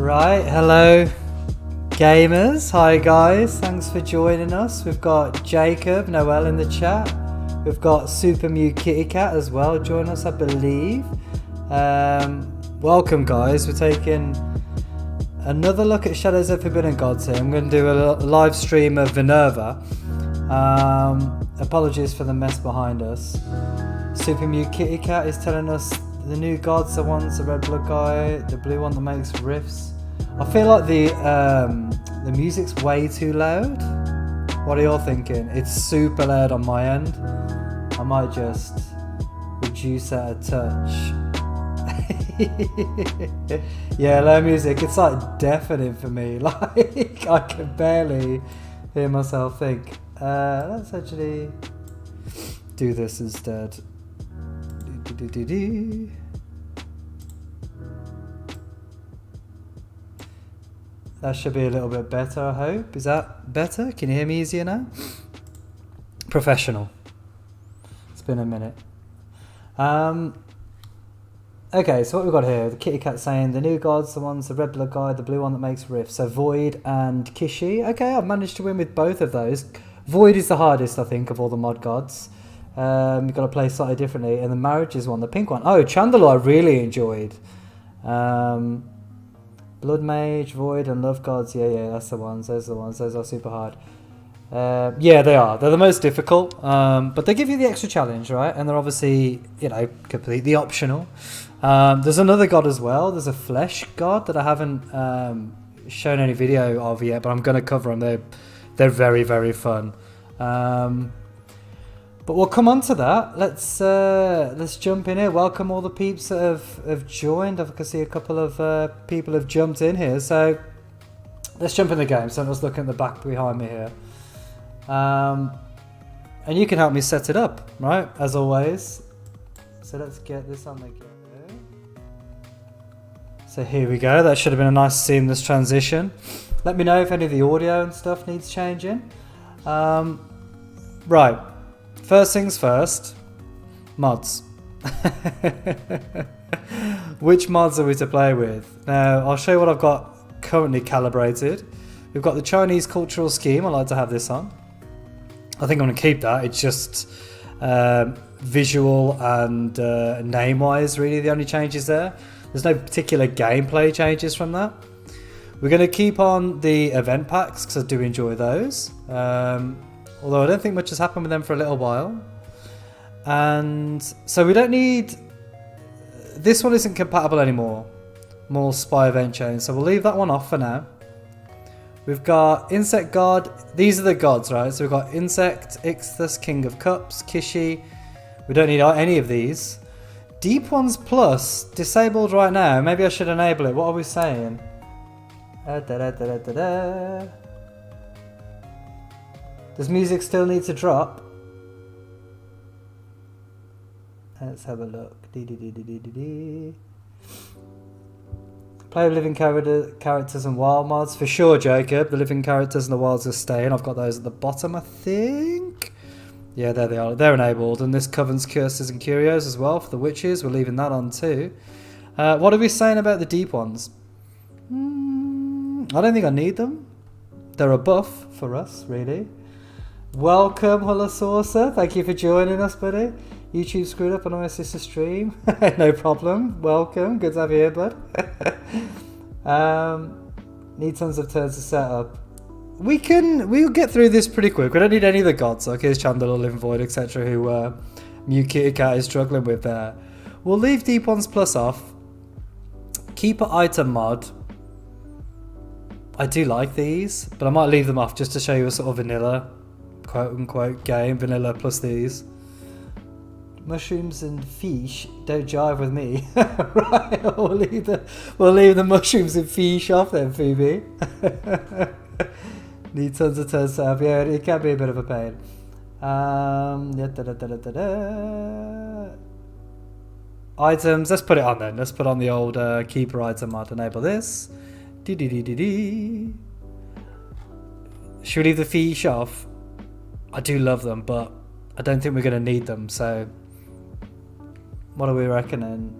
Right, hello gamers, hi guys, thanks for joining us. We've got Jacob, Noel in the chat. We've got Super Mew Kitty Cat as well join us, I believe. Welcome guys, we're taking another look at Shadows of Forbidden Gods here. I'm going to do a live stream of Vinerva. Apologies for the mess behind us. Super Mew Kitty Cat is telling us the new gods, the one's the red blood guy, the blue one that makes riffs. I feel like the music's way too loud. What are y'all thinking? It's super loud on my end. I might just reduce that a touch. Yeah, low music. It's like deafening for me. Like I can barely hear myself think. Let's actually do this instead. That should be a little bit better, I hope. Is that better? Can you hear me easier now? Professional. It's been a minute. Okay, so what we've got here, the kitty cat saying the new gods, the one's the red blood guy, the blue one that makes riffs. So Void and Kishi. Okay, I've managed to win with both of those. Void is the hardest, I think, of all the mod gods. You've got to play slightly differently. And the marriage is one, the pink one. Oh, Chandler I really enjoyed. Blood Mage, Void, and Love Gods. Yeah, that's the ones. Those are the ones. Those are super hard. Yeah, they are. They're the most difficult. But they give you the extra challenge, right? And they're obviously, you know, completely optional. There's another god as well. There's a flesh god that I haven't shown any video of yet, but I'm going to cover them. They're very, very fun. But we'll come on to that. Let's jump in here. Welcome all the peeps that have joined. I can see a couple of people have jumped in here. So let's jump in the game. So I'm just looking at the back behind me here. And you can help me set it up, right? As always. So let's get this on the go. So here we go. That should have been a nice seamless transition. Let me know if any of the audio and stuff needs changing. Right. First things first, mods. Which mods are we to play with? Now, I'll show you what I've got currently calibrated. We've got the Chinese cultural scheme. I like to have this on. I think I'm going to keep that. It's just visual and name-wise, really, the only changes there. There's no particular gameplay changes from that. We're going to keep on the event packs because I do enjoy those. Although I don't think much has happened with them for a little while. And so we don't need... This one isn't compatible anymore. More spy event chains. So we'll leave that one off for now. We've got Insect God. These are the gods, right? So we've got Insect, Ixthus, King of Cups, Kishi. We don't need any of these. Deep Ones Plus, disabled right now. Maybe I should enable it. What are we saying? Does music still need to drop? Let's have a look. Play with living characters and wild mods. For sure, Jacob. The living characters and the wilds are staying. I've got those at the bottom, I think. Yeah, there they are. They're enabled. And this Coven's Curses and Curios as well for the witches. We're leaving that on too. What are we saying about the deep ones? I don't think I need them. They're a buff for us, really. Welcome, Hulla Saucer. Thank you for joining us, buddy. YouTube screwed up on my sister's stream. No problem. Welcome. Good to have you here, bud. Need tons of turns to set up. We'll get through this pretty quick. We don't need any of the gods, like here's Chandler, Living Void, etc. who Mew Kitty Cat is struggling with there. We'll leave Deep Ones Plus off. Keep an item mod. I do like these, but I might leave them off just to show you a sort of vanilla, quote-unquote, game. Vanilla plus these. Mushrooms and fish don't jive with me. Right, we'll leave the mushrooms and fish off then, Phoebe. Need tons of turns to have. Yeah, it can be a bit of a pain. Items, let's put it on then. Let's put on the old keeper item mod. Enable this. Should we leave the fish off? I do love them, but I don't think we're going to need them, so what are we reckoning?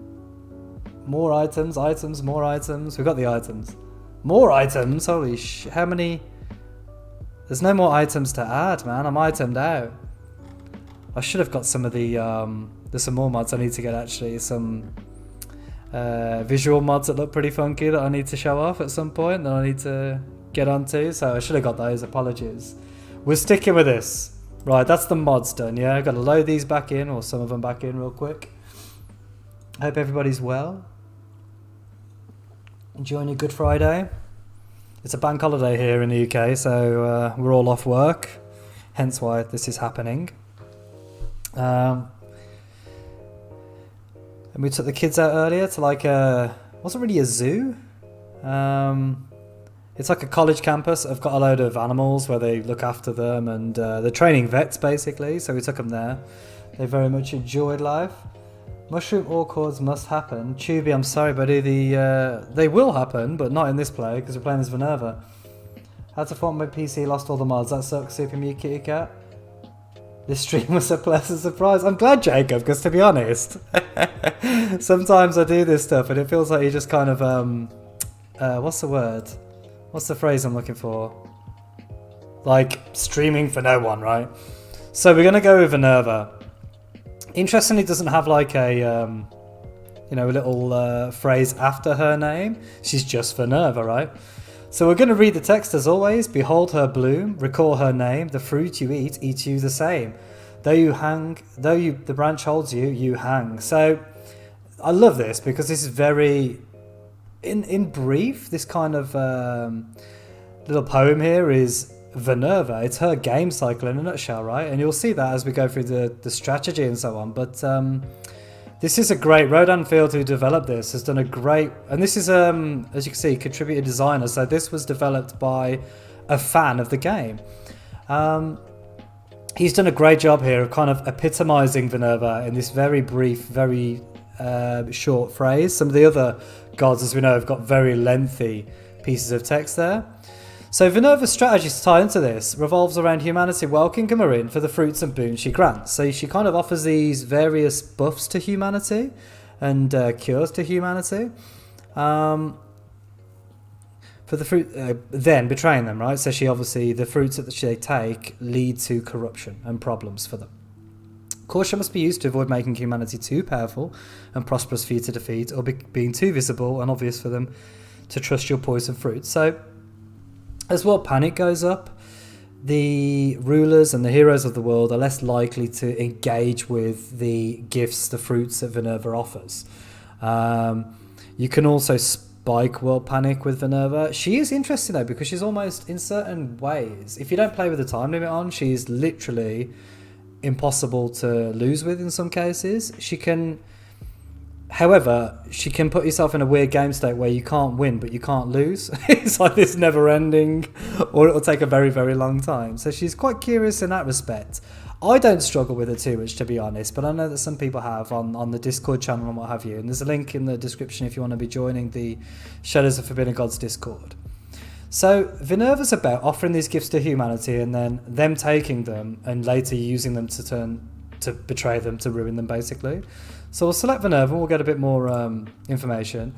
More items, more items. We've got the items. More items? Holy how many? There's no more items to add, man. I'm itemed out. I should have got some of the... there's some more mods I need to get, actually. Some visual mods that look pretty funky that I need to show off at some point that I need to get onto. So I should have got those. Apologies. We're sticking with this. Right, that's the mods done, yeah? I've got to load these back in, or some of them back in real quick. Hope everybody's well. Enjoying your Good Friday. It's a bank holiday here in the UK, so we're all off work. Hence why this is happening. And we took the kids out earlier to like a... wasn't really a zoo. It's like a college campus. I've got a load of animals where they look after them, and they're training vets basically, so we took them there. They very much enjoyed life. Mushroom Acorns must happen. Tubi, I'm sorry buddy, they will happen, but not in this play because we're playing as Vinerva. Had to form my PC, lost all the mods. That sucks, Super Mew Kitty Cat. This stream was a pleasant surprise. I'm glad, Jacob, because to be honest, sometimes I do this stuff and it feels like you just kind of what's the word? What's the phrase I'm looking for? Like, streaming for no one, right? So we're going to go with Vinerva. Interestingly, it doesn't have like a, you know, a little phrase after her name. She's just Vinerva, right? So we're going to read the text as always. Behold her bloom, recall her name. The fruit you eat you the same. Though the branch holds you, you hang. So I love this because this is very... In brief, this kind of little poem here is Vinerva. It's her game cycle in a nutshell, right? And you'll see that as we go through the strategy and so on. But this is a great... Rodan Field, who developed this, has done a great... And this is, as you can see, contributor designer. So this was developed by a fan of the game. He's done a great job here of kind of epitomizing Vinerva in this very brief, very short phrase. Some of the other gods, as we know, have got very lengthy pieces of text there. So Vinerva's strategy to tie into this revolves around humanity welcoming her in for the fruits and boons she grants. So she kind of offers these various buffs to humanity and cures to humanity for the fruit, then betraying them, right? So she obviously, the fruits that they take lead to corruption and problems for them. Caution must be used to avoid making humanity too powerful and prosperous for you to defeat, or being too visible and obvious for them to trust your poison fruit. So, as world panic goes up, the rulers and the heroes of the world are less likely to engage with the gifts, the fruits that Vinerva offers. You can also spike world panic with Vinerva. She is interesting though, because she's almost, in certain ways, if you don't play with the time limit on, she's literally impossible to lose with in some cases. However, she can put yourself in a weird game state where you can't win but you can't lose. It's like this never ending, or it'll take a very, very long time. So she's quite curious in that respect. I don't struggle with it too much, to be honest, but I know that some people have on the Discord channel and what have you, and there's a link in the description if you want to be joining the Shadows of Forbidden Gods Discord. So Vinerva's about offering these gifts to humanity and then them taking them and later using them to betray them, to ruin them basically. So we'll select Vinerva and we'll get a bit more information.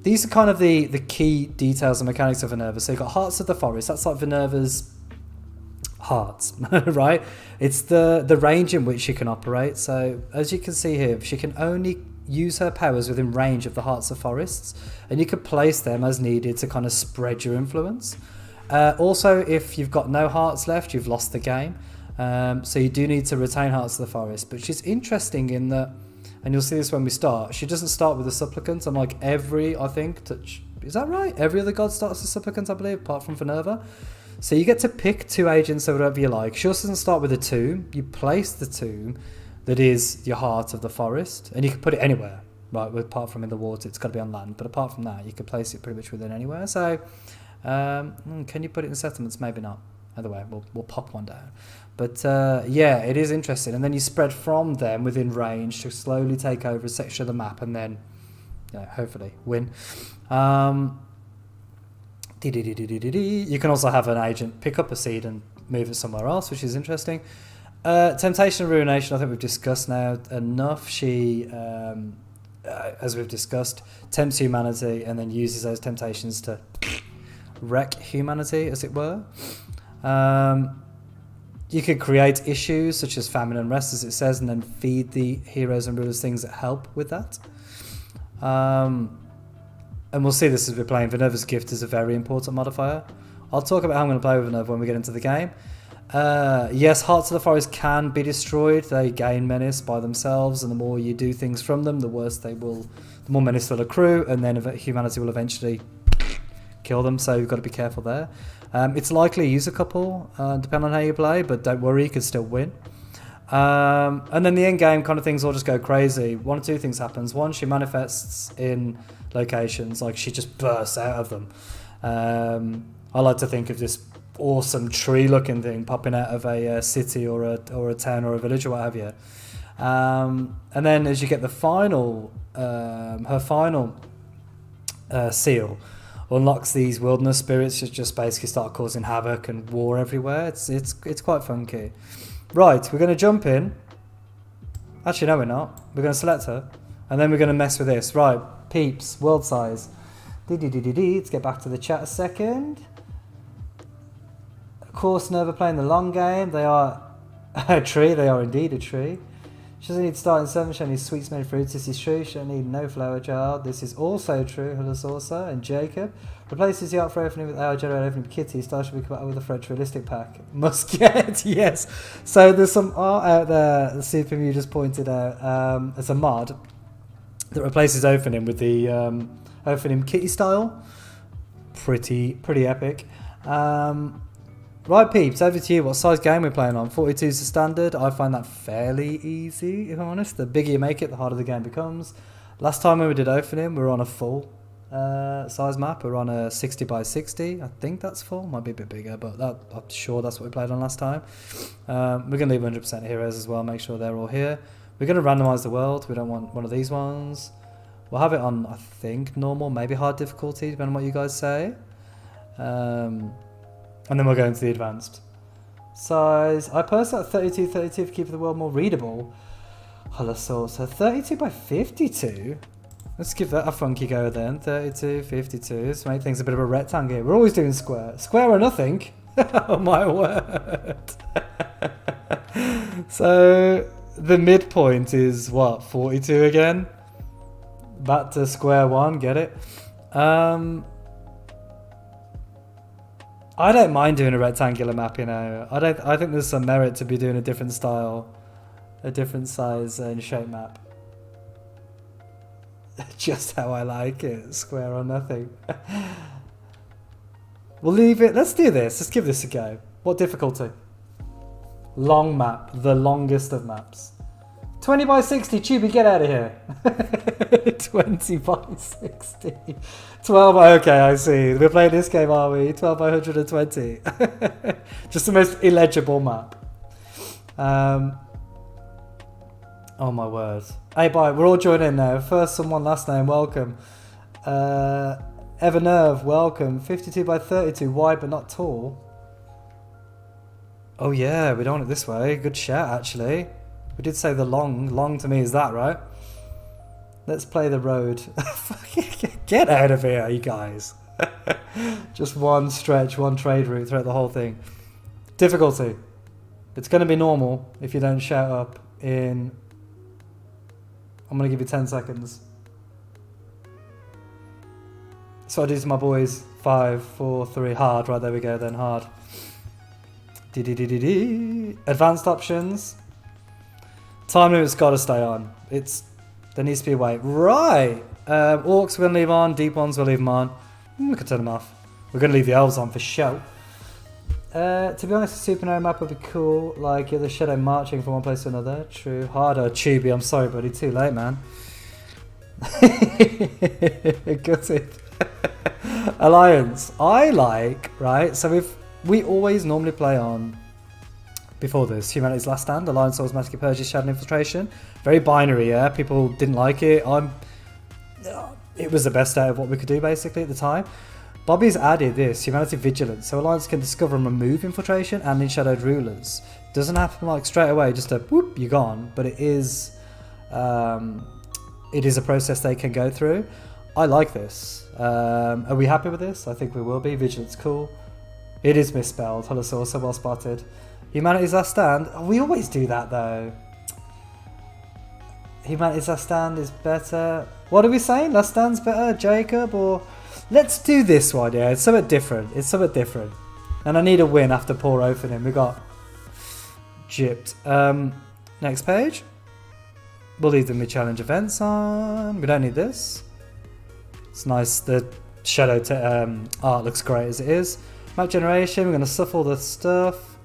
These are kind of the key details and mechanics of Vinerva. So you've got Hearts of the Forest. That's like Vinerva's hearts, right? It's the range in which she can operate. So as you can see here, she can only use her powers within range of the Hearts of Forests, and you can place them as needed to kind of spread your influence. Also, if you've got no hearts left, you've lost the game. So you do need to retain Hearts of the Forest. But she's interesting in that, and you'll see this when we start, she doesn't start with a supplicant. I'm like every, I think, is that right? Every other god starts as a supplicant, I believe, apart from Vinerva. So you get to pick two agents or whatever you like. She also doesn't start with a tomb. You place the tomb that is your Heart of the Forest, and you can put it anywhere, right? Apart from in the water, it's got to be on land. But apart from that, you can place it pretty much within anywhere. So, can you put it in settlements? Maybe not. Either way, we'll pop one down. But yeah, it is interesting. And then you spread from them within range to slowly take over a section of the map, and then, hopefully, win. You can also have an agent pick up a seed and move it somewhere else, which is interesting. Temptation and Ruination, I think we've discussed now enough. She, as we've discussed, tempts humanity and then uses those temptations to wreck humanity, as it were. You could create issues such as famine and rest, as it says, and then feed the heroes and rulers things that help with that. And we'll see this as we're playing. Vinerva's gift is a very important modifier. I'll talk about how I'm going to play with Vinerva when we get into the game. Yes, Hearts of the Forest can be destroyed. They gain menace by themselves, and the more you do things from them, the worse they will, the more menace they'll accrue, and then humanity will eventually kill them, so you've got to be careful there. It's likely use a couple, depending on how you play, but don't worry, you can still win. And then the end game kind of things all just go crazy. One or two things happens. One, she manifests in locations, like she just bursts out of them. I like to think of this awesome tree looking thing popping out of a city or a town or a village or what have you. And then as you get the final, her final seal unlocks these wilderness spirits that just basically start causing havoc and war everywhere. It's quite funky. Right, we're going to jump in. Actually, no, we're not. We're going to select her, and then we're going to mess with this. Right, peeps, world size. Let's get back to the chat a second. Of course, Nerva playing the long game. They are a tree. They are indeed a tree. She doesn't need starting 7. She only needs sweet smelling fruits. This is true. She doesn't need no flower child. This is also true. Hulasorsa and Jacob. Replaces the art for opening with our general opening Kitty. Star should be come out with a French realistic pack. Must get, yes. So there's some art out there. The Super Mew just pointed out. It's a mod that replaces opening with the opening Kitty style. Pretty epic. Right, peeps, over to you. What size game we're playing on? 42 is the standard. I find that fairly easy, if I'm honest. The bigger you make it, the harder the game becomes. Last time when we did opening, we were on a full size map. We're on a 60 by 60. I think that's full. Might be a bit bigger, but I'm sure that's what we played on last time. We're going to leave 100% heroes as well. Make sure they're all here. We're going to randomise the world. We don't want one of these ones. We'll have it on, I think, normal, maybe hard difficulty, depending on what you guys say. And then we'll go into the advanced. Size, I personally like 32 for keeping the world more readable. So 32 by 52. Let's give that a funky go then. 32, 52. Let's make things a bit of a rectangle here. We're always doing square. Square or nothing. Oh my word. So the midpoint is what? 42 again? Back to square one, get it? I don't mind doing a rectangular map, you know. I think there's some merit to be doing a different style, a different size and shape map. Just how I like it, square or nothing. We'll leave it. Let's do this. Let's give this a go. What difficulty? Long map, the longest of maps. 20 by 60, Tubey, get out of here. 20 by 60. 12 by, okay, I see. We're playing this game, are we? 12 by 120. Just the most illegible map. Oh my word. Hey, bye, we're all joining in now. First someone, last name, welcome. Evernerve, welcome. 52 by 32, wide but not tall. Oh yeah, we don't want it this way. Good shout, actually. We did say the long to me is that, right? Let's play the road. Get out of here, you guys. Just one stretch, one trade route throughout the whole thing. Difficulty. It's going to be normal if you don't shout up in... I'm going to give you 10 seconds. So I do to my boys. 5, 4, 3, hard. Right, there we go then, hard. Advanced options. Time limit's got to stay on. There needs to be a way. Right. Orcs we're going to leave on. Deep ones we'll leave them on. We can turn them off. We're going to leave the elves on for show. To be honest, a supernova map would be cool. Like the shadow marching from one place to another. True. Harder. Tubey, I'm sorry, buddy. Too late, man. Got it. Alliance. I like, right? So we always normally play on... Before this, Humanity's Last Stand, Alliance Souls, Massacre, Purges, Shadow Infiltration. Very binary, yeah? People didn't like it. It was the best out of what we could do, basically, at the time. Bobby's added this, Humanity Vigilance. So Alliance can discover and remove infiltration and enshadowed rulers. Doesn't happen, like, straight away, just a whoop, you're gone. But it is a process they can go through. I like this. Are we happy with this? I think we will be. Vigilance, cool. It is misspelled. Holosaur, so well spotted. Humanity's Last Stand. Oh, we always do that though. Humanity's Last Stand is better. What are we saying? Last Stand's better, Jacob? Or let's do this one, yeah. It's something different. It's something different. And I need a win after poor opening. We got gypped. Next page. We'll leave the mid-challenge events on. We don't need this. It's nice. The shadow art looks great as it is. Map generation. We're going to stuff all the stuff.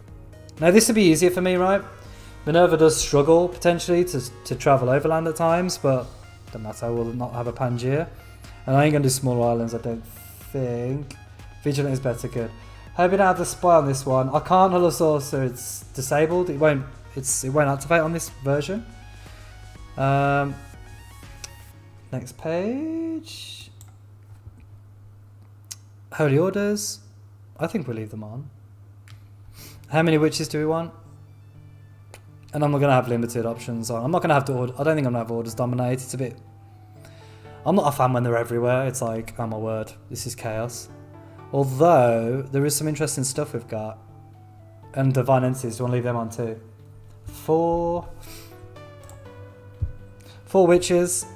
Now this would be easier for me, right? Vinerva does struggle potentially to travel overland at times, but doesn't matter. We'll not have a Pangaea. And I ain't going to do small islands, I don't think. Vigilant is better, good. Hoping I have the spy on this one. I can't Holosaur, so it's disabled. It won't activate on this version. Next page. Holy Orders. I think we'll leave them on. How many witches do we want? And I'm not going to have limited options on. I'm not going to have to order. I don't think I'm going to have orders dominate. It's a bit... I'm not a fan when they're everywhere. It's like, oh my word, this is chaos. Although, there is some interesting stuff we've got. And Divine Entities, do you want to leave them on too? 4 witches.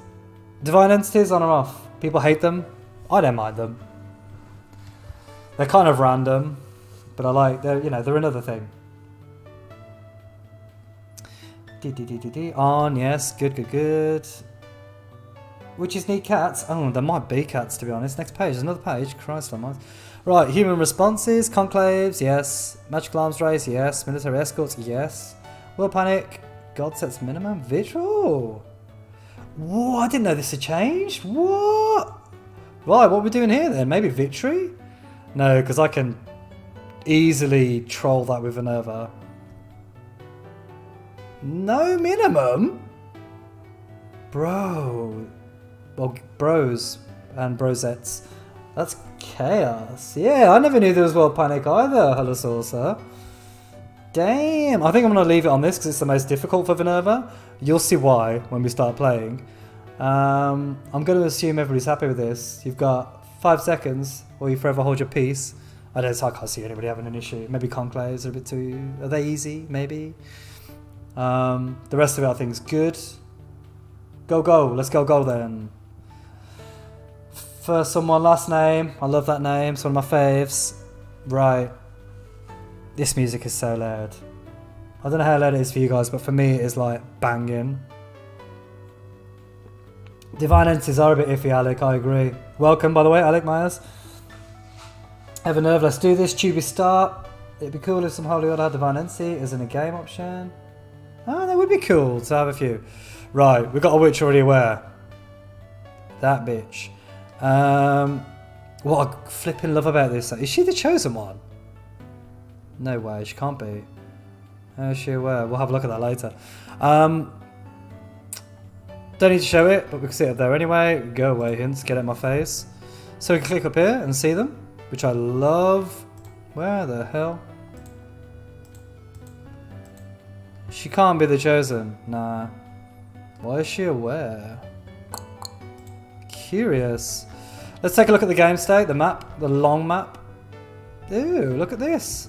Divine Entities on or off? People hate them. I don't mind them. They're kind of random. But I like, they're another thing. On, yes, good. Witches need cats. Oh, there might be cats to be honest. Next page, there's another page. Christ almighty. Right, human responses, conclaves, yes. Magical arms race, yes. Military escorts, yes. World panic, God sets minimum. Vigil. Whoa, I didn't know this had changed. What? Right, what are we doing here then? Maybe victory? No, because I can easily troll that with Vinerva. No minimum? Bro. Well, bros and brosettes. That's chaos. Yeah, I never knew there was World Panic either, Holosaur. Damn. I think I'm going to leave it on this because it's the most difficult for Vinerva. You'll see why when we start playing. I'm going to assume everybody's happy with this. You've got 5 seconds or you forever hold your peace. I can't see anybody having an issue. Maybe conclaves are a bit too... Are they easy? Maybe. The rest of it I think is good. Go. Let's go then. First someone, last name. I love that name. It's one of my faves. Right. This music is so loud. I don't know how loud it is for you guys, but for me it is like banging. Divine Entities are a bit iffy, Alec. I agree. Welcome, by the way, Alec Myers. Vinerva, let's do this. Tubey start. It'd be cool if some Holy Order had Divine Entity as in a game option. Oh, that would be cool to have a few. Right, we've got a witch already aware. That bitch. What I flipping love about this. Is she the chosen one? No way, she can't be. Is she aware? We'll have a look at that later. Don't need to show it, but we can see it up there anyway. Go away, hints, get it in my face. So we can click up here and see them, which I love. Where the hell? She can't be the chosen. Nah. Why is she aware? Curious. Let's take a look at the game state, the map, the long map. Ooh, look at this.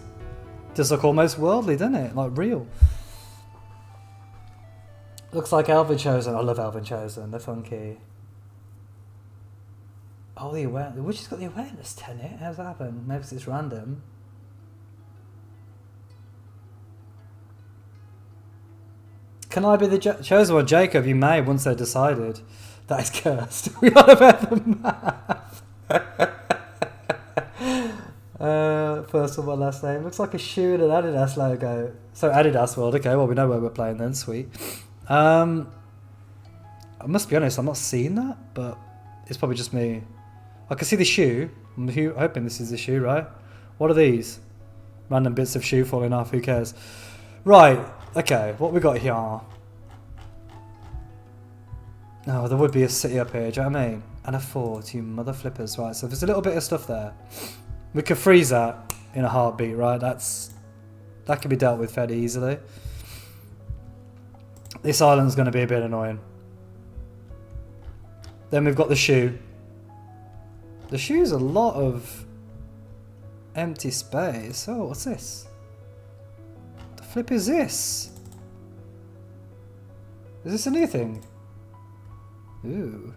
Does look almost worldly, doesn't it? Like real. Looks like Elven Chosen. I love Elven Chosen. They're funky. Oh, the awareness. Which has got the awareness 10 it? How's that happen? Maybe it's random. Can I be the chosen one? Jacob, you may once they're decided. That is cursed. We are about the math. First one, last name. Looks like a shoe and an Adidas logo. So Adidas World. Okay, well we know where we're playing then. Sweet. I must be honest, I'm not seeing that, but it's probably just me. I can see the shoe. I'm hoping this is the shoe, right? What are these? Random bits of shoe falling off. Who cares? Right. Okay. What we got here? Oh, there would be a city up here. Do you know what I mean? And a fort. You mother flippers. Right. So there's a little bit of stuff there. We could freeze that in a heartbeat, right? That can be dealt with fairly easily. This island's going to be a bit annoying. Then we've got the shoe. The shoe's a lot of empty space. Oh, what's this? The flip is this? Is this a new thing? Ooh.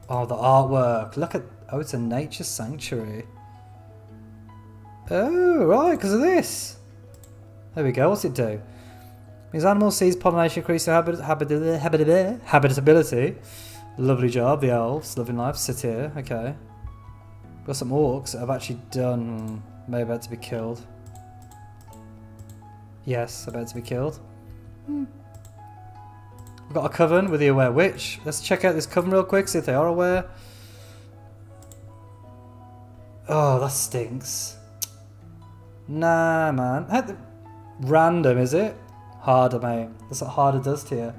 Oh, the artwork. Look at... Oh, it's a nature sanctuary. Oh, right, because of this. There we go. What's it do? These animals seize pollination, increase their habitability. Lovely job, the elves. Loving life. Sit here. Okay. Got some orcs that have actually done... Maybe about to be killed. Yes, about to be killed. We've got a coven with the aware witch. Let's check out this coven real quick, see if they are aware. Oh, that stinks. Nah, man. Random, is it? Harder, mate. That's what harder does to you.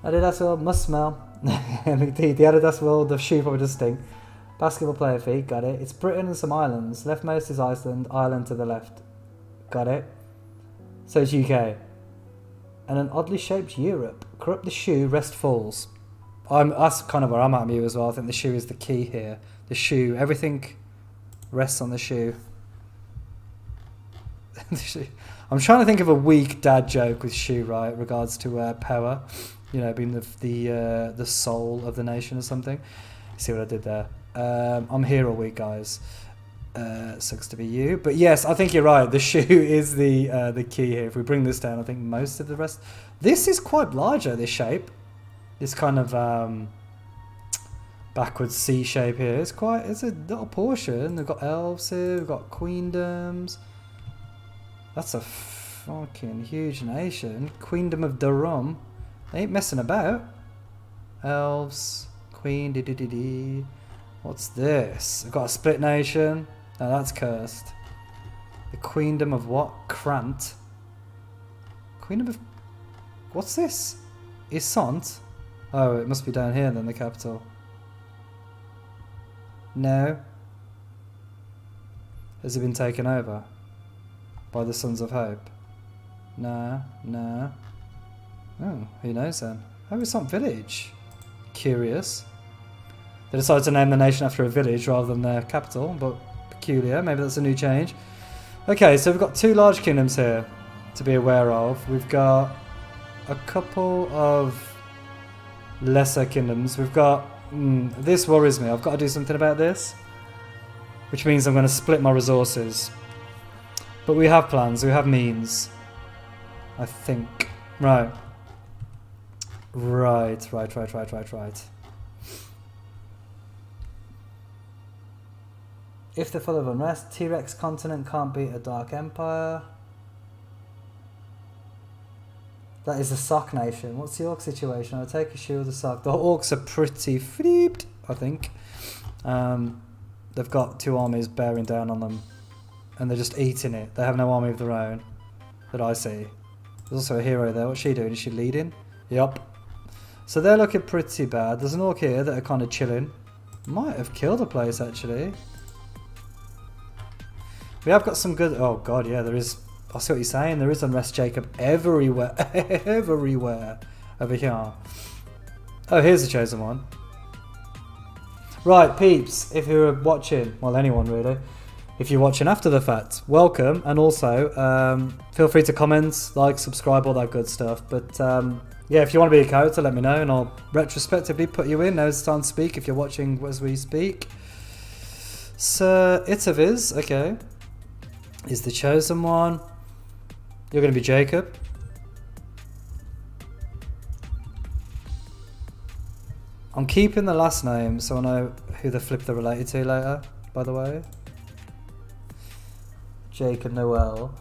Adidas world must smell. Indeed, the Adidas world, the shoe probably does stink. Basketball player feet, got it. It's Britain and some islands. Leftmost is Iceland, Ireland to the left. Got it. So it's UK. And an oddly shaped Europe. Corrupt the shoe, rest falls. That's kind of where I'm at with you as well. I think the shoe is the key here. The shoe, everything rests on the shoe. I'm trying to think of a weak dad joke with shoe, right? Regards to power, you know, being the soul of the nation or something. See what I did there? I'm here all week, guys. Sucks to be you, but yes, I think you're right. The shoe is the key here. If we bring this down, I think most of the rest. This is quite larger. This shape, this kind of backwards C shape here. It's a little portion. We've got elves here. We've got queendoms. That's a fucking huge nation. Queendom of Durham. They ain't messing about. Elves, queen. What's this? We've got a split nation. No, that's cursed. The Queendom of what? Krant. Queendom of... What's this? Isant? Oh, it must be down here then, the capital. No. Has it been taken over? By the Sons of Hope? Nah. Oh, who knows then? Oh, it's not village. Curious. They decided to name the nation after a village rather than their capital, but peculiar. Maybe that's a new change. Okay, so we've got two large kingdoms here to be aware of. We've got a couple of lesser kingdoms. We've got... this worries me. I've got to do something about this, which means I'm going to split my resources. But we have plans. We have means. I think. Right. If they're full of unrest, T-Rex continent can't beat a Dark Empire. That is the Sock Nation. What's the Orc situation? I'll take a shoe of the Sock. The Orcs are pretty flipped, I think. They've got two armies bearing down on them. And they're just eating it. They have no army of their own that I see. There's also a hero there. What's she doing? Is she leading? Yup. So they're looking pretty bad. There's an orc here that are kind of chilling. Might have killed a place, actually. We have got some good... Oh, God, yeah, there is... I see what you're saying. There is unrest, Jacob, everywhere. Everywhere. Over here. Oh, here's the chosen one. Right, peeps, if you're watching... Well, anyone, really. If you're watching after the fact, welcome. And also, feel free to comment, like, subscribe, all that good stuff. But... yeah, if you want to be a character, let me know, and I'll retrospectively put you in. Now's the time to speak if you're watching as we speak. Sir Itaviz, okay, is the chosen one. You're going to be Jacob. I'm keeping the last name, so I know who the flip they're related to later, by the way. Jacob Noel.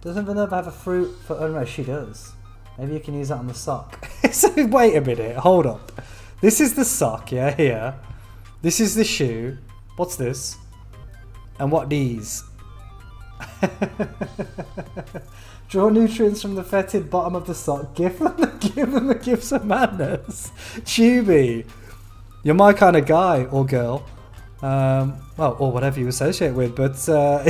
Doesn't Vinerva have a fruit for unrest? She does. Maybe you can use that on the sock. So wait a minute, hold up. This is the sock, yeah, here. This is the shoe. What's this? And what these? Draw nutrients from the fetid bottom of the sock. Give them the gifts of madness. Chewy, you're my kind of guy or girl. Well, or whatever you associate with, but yeah.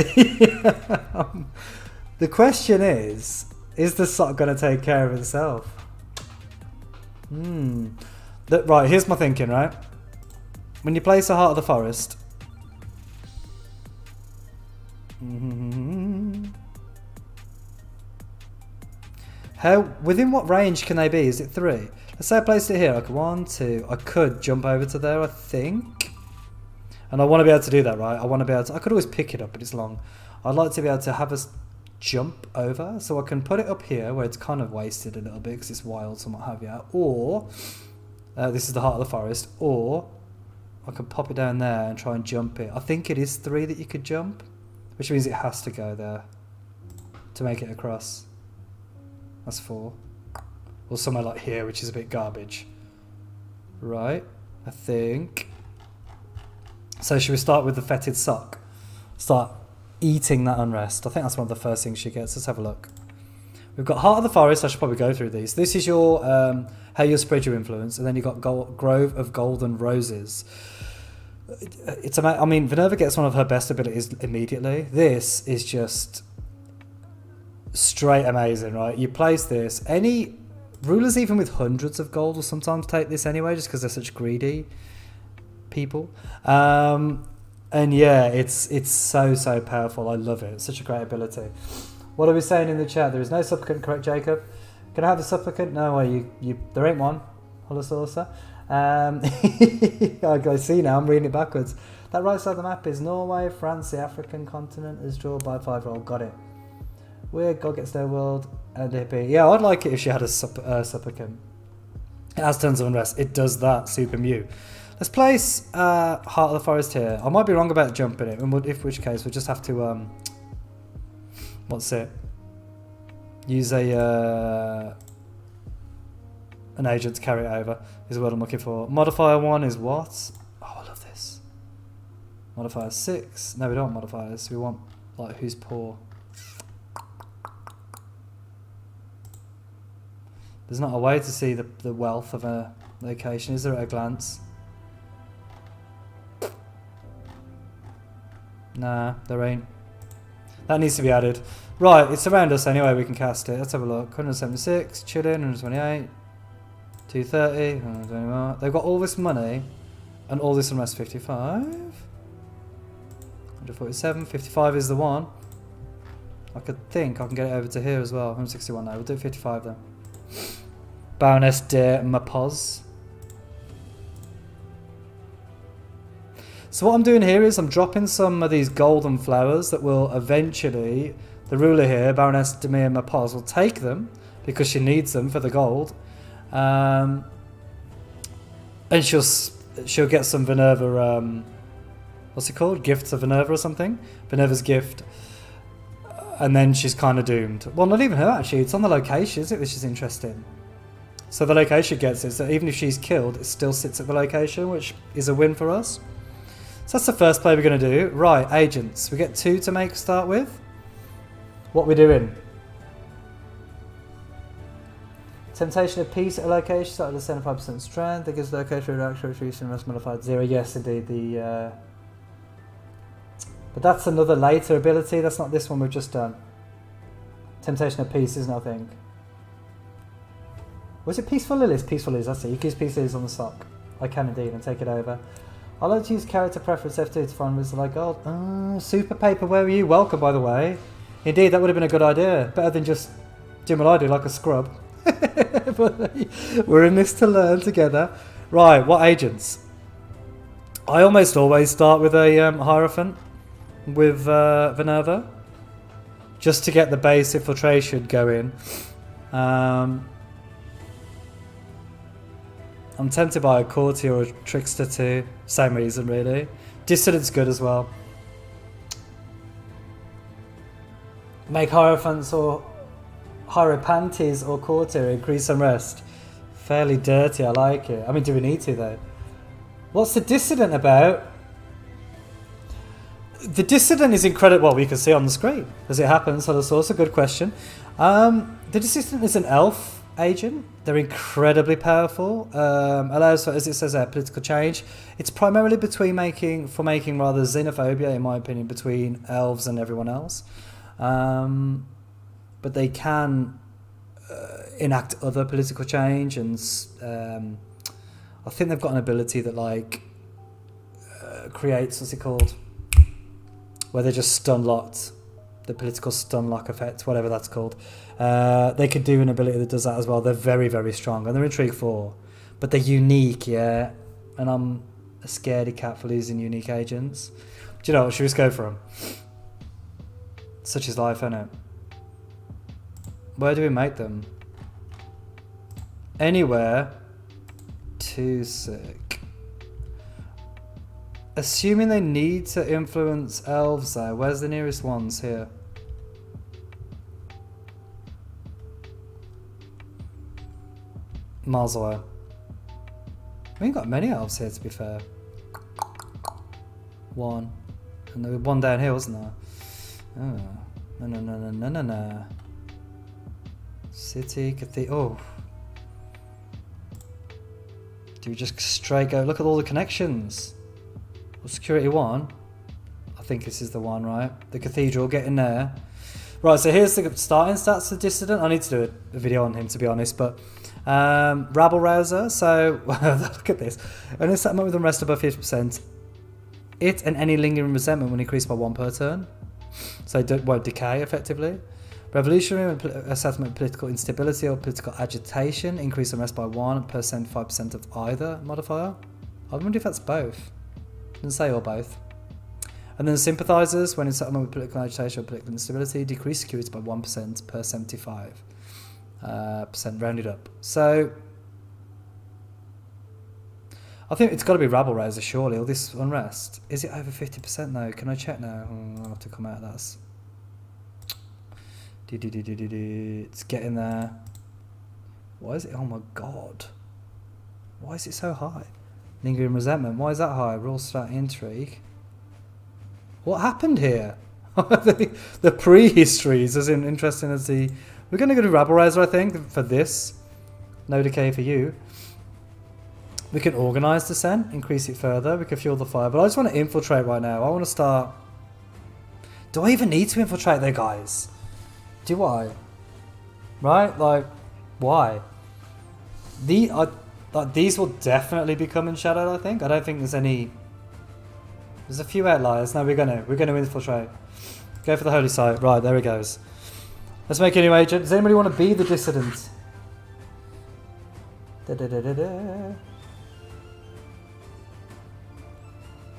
The question is the sock going to take care of itself? Right, here's my thinking, right? When you place a Heart of the Forest... Within what range can they be? Is it 3? Let's say I placed it here. Like 1, 2. I could jump over to there, I think. And I want to be able to do that, right? I want to be able to... I could always pick it up, but it's long. I'd like to be able to have us jump over. So I can put it up here where it's kind of wasted a little bit because it's wild and what have you. Or... this is the Heart of the Forest. Or... I could pop it down there and try and jump it. I think it is 3 that you could jump. Which means it has to go there. To make it across. That's 4. Or somewhere like here, which is a bit garbage. Right. I think. So should we start with the fetid sock? Start eating that unrest. I think that's one of the first things she gets. Let's have a look. We've got Heart of the Forest. I should probably go through these. This is your how you spread your influence. And then you've got Grove of Golden Roses. I mean, Vinerva gets one of her best abilities immediately. This is just... straight amazing, right? You place this. Any rulers, even with hundreds of gold, will sometimes take this anyway, just because they're such greedy people. And yeah, it's so powerful. I love it. It's such a great ability. What are we saying in the chat? There is no supplicant, correct, Jacob? Can I have a supplicant? No way. You there ain't one. Holosaurus. I see now. I'm reading it backwards. That right side of the map is Norway, France, the African continent is drawn by 5 roll. Got it. Weird, God Gets Their World, and hippie. Yeah, I'd like it if she had a supplicant. It has tons of unrest. It does that, super mew. Let's place Heart of the Forest here. I might be wrong about jumping it, in which case we'll just have to, what's it? Use an agent to carry it over, is what I'm looking for. Modifier 1 is what? Oh, I love this. Modifier 6. No, we don't want modifiers. We want, like, who's poor. There's not a way to see the wealth of a location, is there, at a glance? Nah, there ain't. That needs to be added. Right, it's around us anyway, we can cast it. Let's have a look. 176, chilling, 128, 230, 121. They've got all this money and all this unrest. 55, 147, 55 is the one. I could think I can get it over to here as well. 161 now, we'll do 55 then. Baroness de Mapoz. So what I'm doing here is I'm dropping some of these golden flowers that will eventually, the ruler here, Baroness de Mapoz, will take them because she needs them for the gold. And she'll get some Vinerva, what's it called? Gifts of Vinerva or something? Vinerva's gift. And then she's kind of doomed. Well, not even her actually, it's on the location, isn't it? Which is interesting. So the location gets it, so even if she's killed, it still sits at the location, which is a win for us. So that's the first play we're going to do. Right, agents. We get 2 to make start with. What we're doing? Temptation of Peace at a location, started at 75% strength. That gives location reaction, retreat, and rest modified 0. Yes, indeed. But that's another later ability. That's not this one we've just done. Temptation of Peace, isn't it, I think? Was it Peaceful Lilies? Peaceful Lilies, that's it. You can use Peaceful Lilies on the sock. I can indeed, and take it over. I like to use character preference F2 to find with like gold. Super Paper, where were you? Welcome, by the way. Indeed, that would have been a good idea. Better than just doing what I do, like a scrub. But we're in this to learn together. Right, what agents? I almost always start with a Hierophant with Vinerva. Just to get the base infiltration going. I'm tempted by a courtier or a trickster too. Same reason, really. Dissident's good as well. Make Hierophants or Hierophantes or courtier, increase some rest. Fairly dirty, I like it. I mean, do we need to though? What's the dissident about? The dissident is incredible. Well, we can see on the screen as it happens. So that's also a good question. The dissident is an elf agent. They're incredibly powerful. Allows for, as it says there, political change. It's primarily making rather xenophobia, in my opinion, between elves and everyone else. But they can enact other political change, and I think they've got an ability that like creates, what's it called? Where they're just stun locked. The political stun lock effect, whatever that's called. They could do an ability that does that as well. They're very, very strong. And they're Intrigue 4. But they're unique, yeah. And I'm a scaredy cat for losing unique agents. Do you know what? Should we just go for them? Such is life, isn't it? Where do we make them? Anywhere. Too sick. Assuming they need to influence elves though. Where's the nearest ones here? Miles away. We ain't got many elves here, to be fair. One. And there was one down here, wasn't there? Oh. No. City, cathedral. Oh. Do we just straight go? Look at all the connections. Well, security 1. I think this is the one, right? The cathedral, get in there. Right, so here's the starting stats for Dissident. I need to do a video on him, to be honest, but Rabble Rouser. So look at this. Only settlement with unrest above 50%. It and any lingering resentment will increase by 1 per turn. So it won't decay effectively. Revolutionary when settlement political instability or political agitation increase unrest by 1%, 5% of either modifier. I wonder if that's both. Doesn't say or both. And then sympathisers when in settlement with political agitation or political instability decrease security by 1% per 75%. Rounded up. So I think it's got to be Rabble Rouser, surely, all this unrest. Is it over 50% though? Can I check now? I'll have to come out of that. It's getting there. Why is it? Oh my god. Why is it so high? Lingering resentment. Why is that high? Rule strat intrigue. What happened here? The prehistory is as interesting as the... We're going to go to Rabble Rouser, I think, for this. No decay for you. We can organise dissent, increase it further. We can fuel the fire. But I just want to infiltrate right now. I want to start... Do I even need to infiltrate there, guys? Do I? Right? Like, why? These will definitely be coming shadowed, I think. I don't think there's any... There's a few outliers. No, we're gonna infiltrate. Go for the holy site. Right, there it goes. Let's make a new agent. Does anybody want to be the dissident?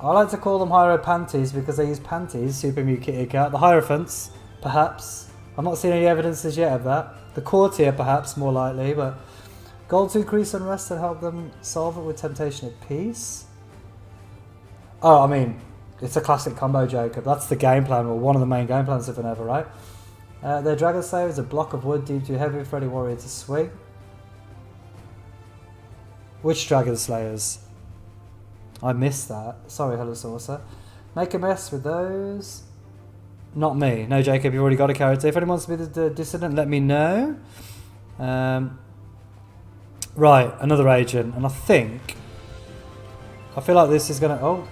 I like to call them Hieropanties because they use panties, super mute kitty cat. The Hierophants, perhaps. I'm not seeing any evidences yet of that. The courtier, perhaps, more likely, but gold to increase unrest and help them solve it with temptation at peace. Oh, I mean, it's a classic combo, Jacob. That's the game plan, or one of the main game plans of Vinerva, right? Their Dragon Slayer is a block of wood deemed too heavy for any warrior to swing. Which Dragon Slayers? I missed that. Sorry, Hello Saucer. Make a mess with those. Not me. No, Jacob, you've already got a character. If anyone wants to be the dissident, let me know. Right, another agent. And I feel like this is going to...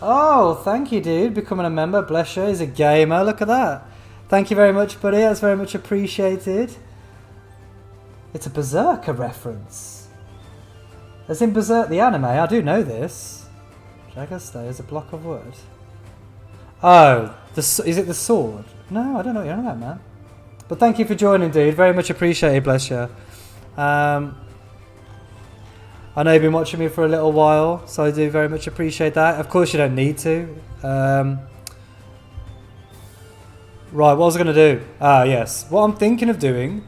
Oh, thank you, dude. Becoming a member. Bless you. He's a gamer. Look at that. Thank you very much, buddy. That's very much appreciated. It's a Berserker reference. As in Berserk the anime. I do know this. Dragon Slayer is a block of wood. Oh, is it the sword? No, I don't know what you're on about, man. But thank you for joining, dude. Very much appreciated, bless you. I know you've been watching me for a little while, so I do very much appreciate that. Of course, you don't need to. Right, what was I going to do? Yes. What I'm thinking of doing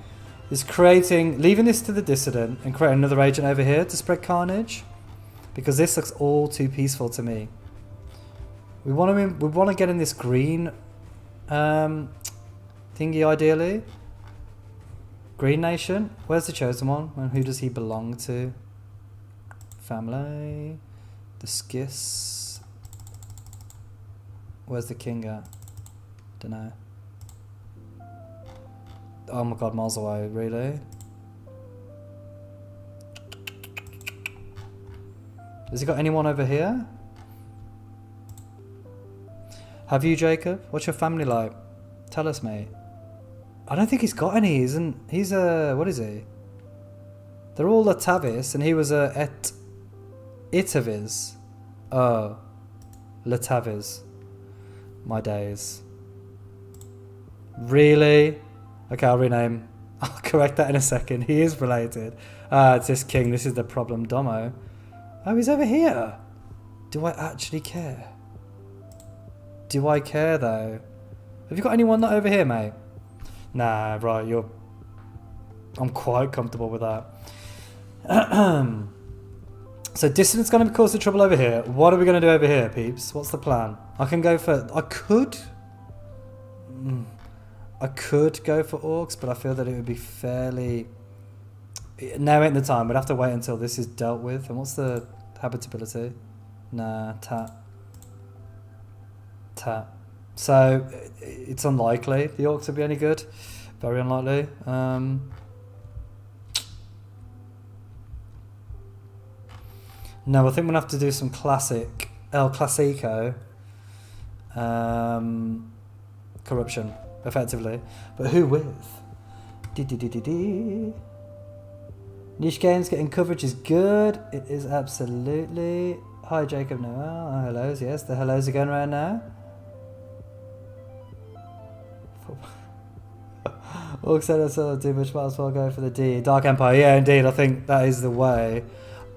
is leaving this to the dissident and creating another agent over here to spread carnage. Because this looks all too peaceful to me. We want to get in this green thingy ideally. Green Nation. Where's the chosen one? And who does he belong to? Family. The Skis. Where's the king at? Dunno. Oh my god, miles away, really? Has he got anyone over here? Have you, Jacob? What's your family like? Tell us, mate. I don't think he's got any, isn't... He's a... What is he? They're all Latavis, and he was a Itavis. Oh, Latavis. My days. Really? Okay, I'll rename. I'll correct that in a second. He is related. It's this king. This is the problem, Domo. Oh, he's over here. Do I actually care? Do I care, though? Have you got anyone not over here, mate? Nah, right, you're... I'm quite comfortable with that. So distance is going to cause the trouble over here. What are we going to do over here, peeps? What's the plan? I can go for... I could go for orcs, but I feel that it would be fairly... Now ain't the time. We'd have to wait until this is dealt with. And what's the habitability? Nah, tap. So it's unlikely the orcs would be any good. Very unlikely. No, I think we'll have to do some classic El Clasico corruption, effectively. But who with? Niche games getting coverage is good. It is absolutely. Hi Jacob Noel. Oh, hellos, yes, the hellos are going around now. Orc said I saw too much, might as well go for the D. Dark Empire, yeah indeed, I think that is the way.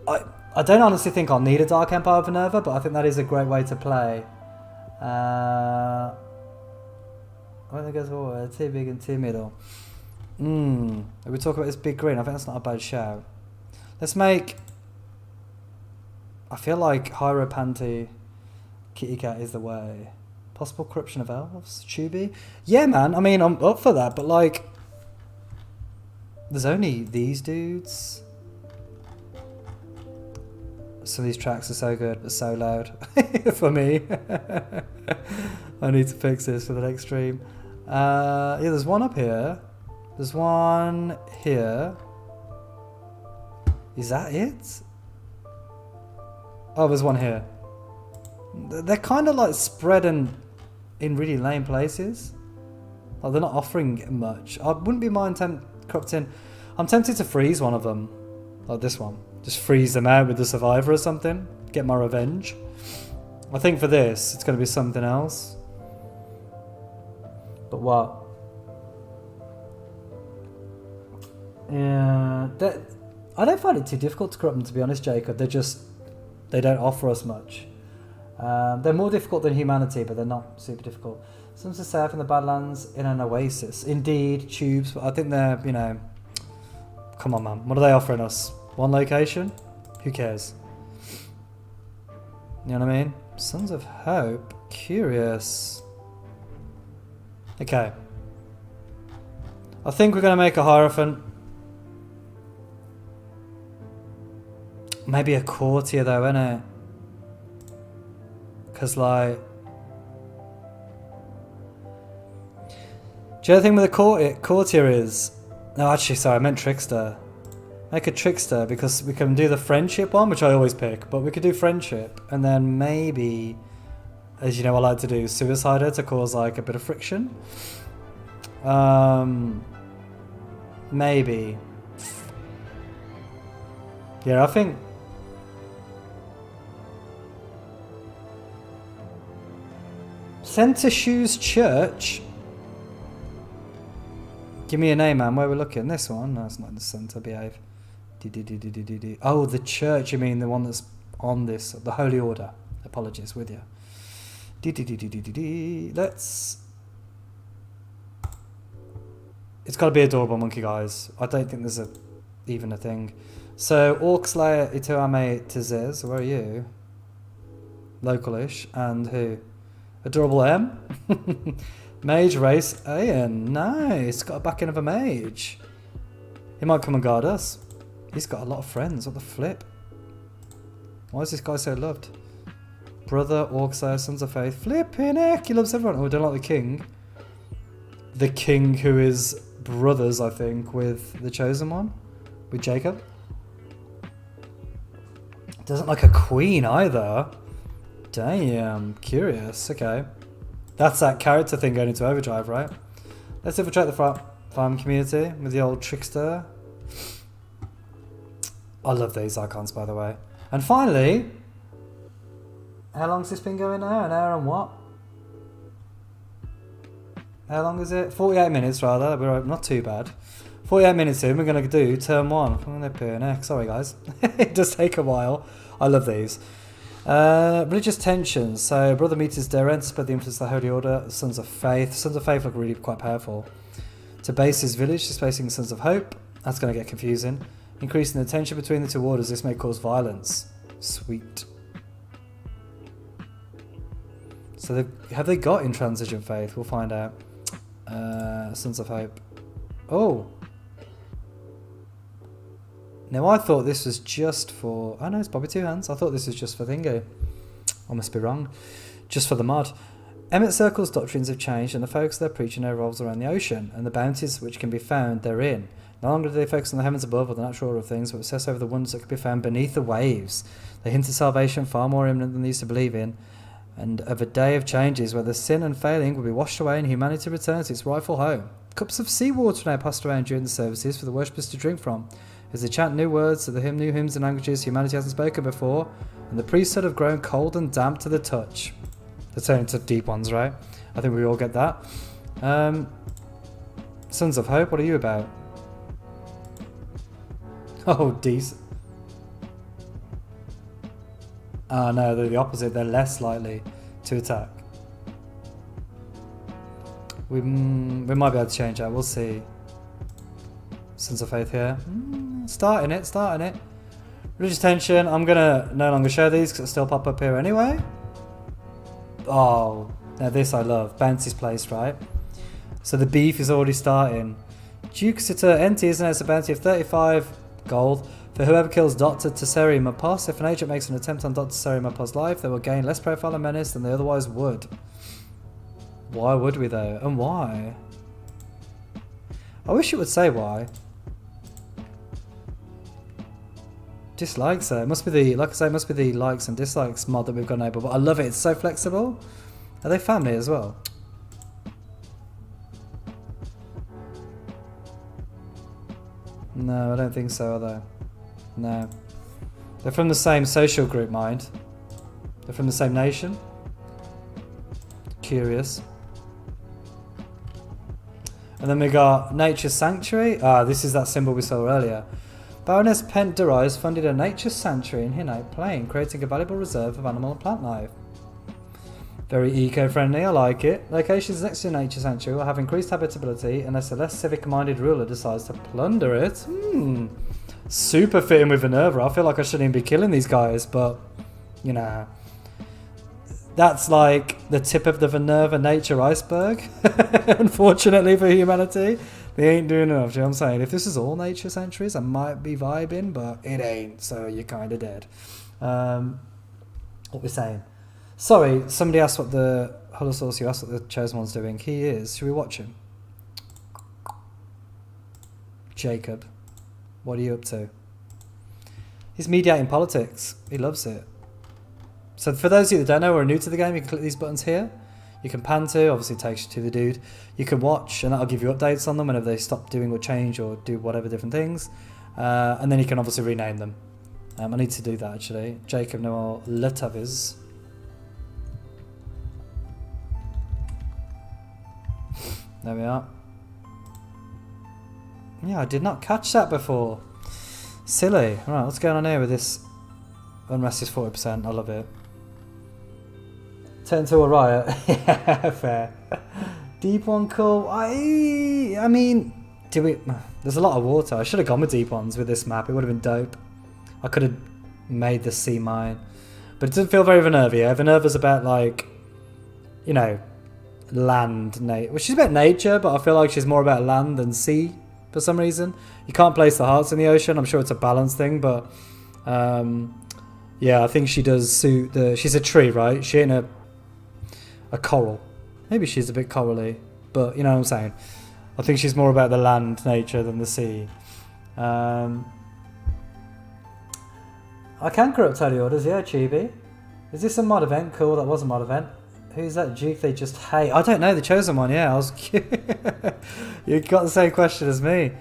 I don't honestly think I'll need a Dark Empire Vinerva, but I think that is a great way to play. When it goes forward, too big and too middle. If we talk about this big green, I think that's not a bad shout. Let's make... I feel like Hieropanty Kitty Cat is the way. Possible corruption of elves? Chuby? Yeah, man, I mean, I'm up for that, but like... There's only these dudes. Some of these tracks are so good, but so loud. For me. I need to fix this for the next stream. Yeah, there's one up here. There's one here. Is that it? Oh, there's one here. They're kind of like spread in really lame places. Like they're not offering much. I wouldn't be mind corrupting. I'm tempted to freeze one of them. Like this one. Just freeze them out with the survivor or something. Get my revenge. I think for this, it's going to be something else. But what? Yeah, I don't find it too difficult to corrupt them, to be honest, Jacob. They don't offer us much. They're more difficult than humanity, but they're not super difficult. Some to surf in the Badlands in an oasis. Indeed, tubes, but I think they're, you know... Come on, man. What are they offering us? One location? Who cares? You know what I mean? Sons of Hope. Curious. Okay. I think we're going to make a Hierophant. Maybe a courtier though, innit? Because like... Do you know the thing with a courtier is... No, actually, sorry, I meant trickster. Make a trickster because we can do the friendship one, which I always pick, but we could do friendship and then maybe, as you know, I like to do suicider to cause like a bit of friction. Maybe. Yeah, I think. Centre Shoes Church. Give me a name, man. Where we're looking? This one? No, it's not in the centre. Behave. Oh, the church. You mean the one that's on this? The Holy Order. Apologies, with you. Let's... It's got to be adorable monkey, guys. I don't think there's even a thing. So, Orc Slayer Ituame Tizez. Where are you? Localish. And who? Adorable M? Mage Race Ayan. Nice. Got a backing of a mage. He might come and guard us. He's got a lot of friends. What the flip? Why is this guy so loved? Brother, Orc Slayer, Sons of Faith. Flipping heck. He loves everyone. Oh, we don't like the king. The king who is brothers, I think, with the chosen one. With Jacob. Doesn't like a queen either. Damn. Curious. Okay. That's that character thing going into overdrive, right? Let's infiltrate the farm community with the old trickster. I love these icons, by the way. And finally, how long's this been going now? An hour and what? How long is it? 48 minutes rather. We're not too bad. 48 minutes in, we're going to do turn 1. I'm going to appear next. Sorry guys. It does take a while. I love these. Religious tensions. So brother meets his Deren to spread the influence of the Holy Order. Sons of Faith. Sons of Faith look really quite powerful. To base his village, displacing Sons of Hope. That's going to get confusing. Increasing the tension between the two orders. This may cause violence. Sweet. So have they got intransigent faith? We'll find out. Sons of Hope. Oh. Now I thought this was just for... Oh no, it's Bobby Two Hands. I thought this was just for Thingo. I must be wrong. Just for the mod. Emmett Circle's doctrines have changed and the focus of their preaching now revolves around the ocean and the bounties which can be found therein. No longer do they focus on the heavens above or the natural order of things, but obsess over the wonders that can be found beneath the waves. They hint at salvation far more imminent than they used to believe in, and of a day of changes where the sin and failing will be washed away and humanity returns to its rightful home. Cups of seawater are now passed around during the services for the worshippers to drink from, as they chant new words to the hymn, new hymns and languages humanity hasn't spoken before, and the priesthood have grown cold and damp to the touch. They're turning into deep ones, right? I think we all get that. Sons of Hope, what are you about? Oh, decent. Oh no, they're the opposite. They're less likely to attack. We might be able to change that. We'll see. Sons of Faith here. Starting it. Religious tension. I'm going to no longer show these because it'll still pop up here anyway. Oh, now this I love. Bounty's placed, right? So the beef is already starting. Duke Sitter Enti announced a bounty of 35 gold for whoever kills Dr. Tesseri Mapos. If an agent makes an attempt on Dr. Tesseri Mapos' life, they will gain less profile and menace than they otherwise would. Why would we though? And why? I wish it would say why. Dislikes though. It must be the, like I say, it must be the likes and dislikes mod that we've got enabled. But I love it. It's so flexible. Are they family as well? No, I don't think so, are they? No. They're from the same social group, mind. They're from the same nation. Curious. And then we got Nature Sanctuary. Ah, this is that symbol we saw earlier. Baroness Pent Derives funded a nature sanctuary in Hinite Plain, creating a valuable reserve of animal and plant life. Very eco-friendly, I like it. Locations next to Nature Sanctuary will have increased habitability unless a less civic-minded ruler decides to plunder it. Super fitting with Vinerva. I feel like I shouldn't even be killing these guys, but, you know. That's like the tip of the Vinerva nature iceberg, unfortunately for humanity. They ain't doing enough, you know what I'm saying? If this is all nature sanctuaries, I might be vibing, but it ain't, so you're kind of dead. What we're saying. Sorry, somebody asked what the Holosaurus, you asked what the Chosen One's doing. He is. Should we watch him? Jacob, what are you up to? He's mediating politics. He loves it. So for those of you that don't know or are new to the game, you can click these buttons here. You can pan to, obviously it takes you to the dude. You can watch, and that'll give you updates on them whenever they stop doing or change or do whatever different things. And then you can obviously rename them. I need to do that actually. Jacob Noel Letaviz. There we are. Yeah, I did not catch that before. Silly. Right, what's going on here with this? Unrest is 40%. I love it. Turn to a riot. Yeah, fair. Deep one, cool. I mean, do we? There's a lot of water. I should have gone with deep ones with this map. It would have been dope. I could have made the sea mine, but it doesn't feel very Vinerva. Yeah? Vinerva's about like, you know, land. Well, she's about nature, but I feel like she's more about land than sea for some reason. You can't place the hearts in the ocean. I'm sure it's a balance thing, but yeah, I think she does suit the. She's a tree, right? She ain't a coral. Maybe she's a bit corally, but you know what I'm saying. I think she's more about the land nature than the sea. I can corrupt holy orders, yeah, Chibi. Is this a mod event? Cool, that was a mod event. Who's that Duke they just hate? I don't know, the Chosen One, yeah. I was you got the same question as me.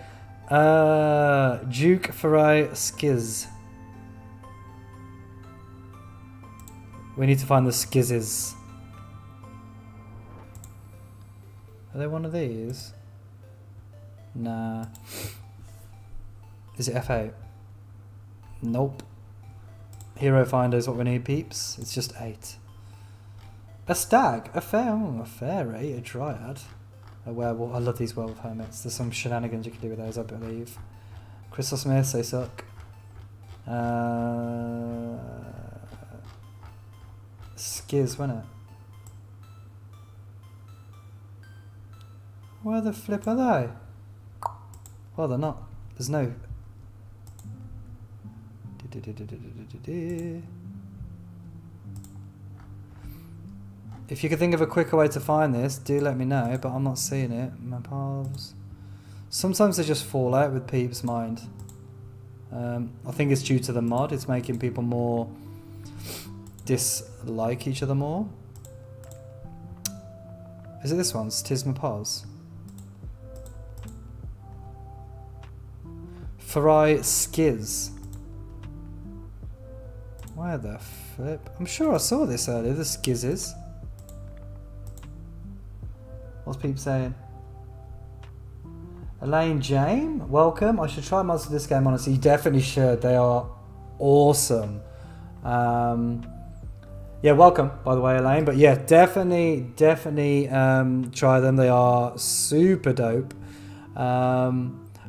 Duke Farai Skiz. We need to find the skizzes. Are they one of these? Nah. Is it F8? Nope. Hero finder is what we need, peeps. It's just 8. A stag, a fairy, a dryad, a werewolf. I love these werewolf hermits. There's some shenanigans you can do with those, I believe. Crystal Smiths, they suck. Skiz, wasn't it? Where the flip are they? Well, they're not. There's no. If you could think of a quicker way to find this, do let me know, but I'm not seeing it. My paths. Sometimes they just fall out with Peep's mind. I think it's due to the mod. It's making people more dislike each other more. Is it this one? Tis my paws. Farai Skiz. Where the flip? I'm sure I saw this earlier, the Skizzes. What's Peep saying? Elaine Jane, welcome. I should try mods for this game, honestly. You definitely should. They are awesome. Yeah, welcome, by the way, Elaine. But yeah, definitely try them. They are super dope.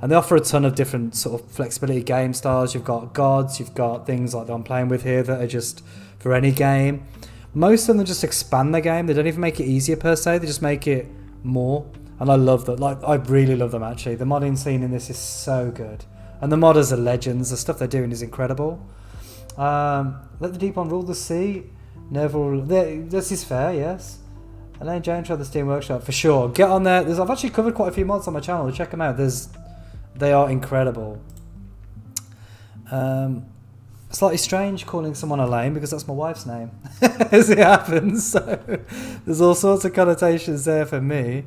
And they offer a ton of different sort of flexibility game styles. You've got gods, you've got things like that I'm playing with here that are just for any game. Most of them just expand the game. They don't even make it easier per se. They just make it more. And I love that. Like, I really love them actually. The modding scene in this is so good. And the modders are legends. The stuff they're doing is incredible. Let the deep one rule the sea. Never. This is fair, yes. Elaine Jane tried the Steam Workshop for sure. Get on there. I've actually covered quite a few mods on my channel. Check them out. They are incredible. Slightly strange calling someone Elaine because that's my wife's name, as it happens. So there's all sorts of connotations there for me.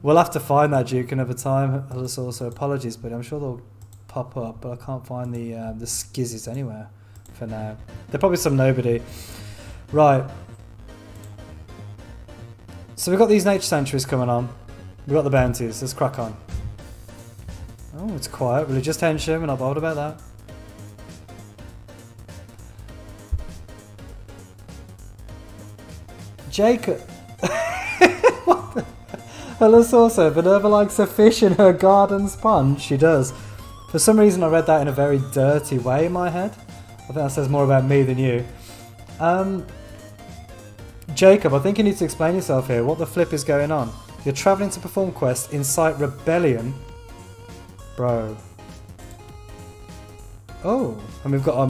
We'll have to find that Duke another time. Also apologies, but I'm sure they'll pop up. But I can't find the skizzes anywhere for now. They're probably some nobody. Right. So we've got these nature sanctuaries coming on. We've got the bounties. Let's crack on. Oh, it's quiet. Religious tension. We're not bothered about that. Jacob. What the? Hello, also, Vinerva likes a fish in her garden sponge. She does. For some reason, I read that in a very dirty way in my head. I think that says more about me than you. Jacob, I think you need to explain yourself here. What the flip is going on? You're travelling to perform quests, incite rebellion. Bro. Oh, and we've got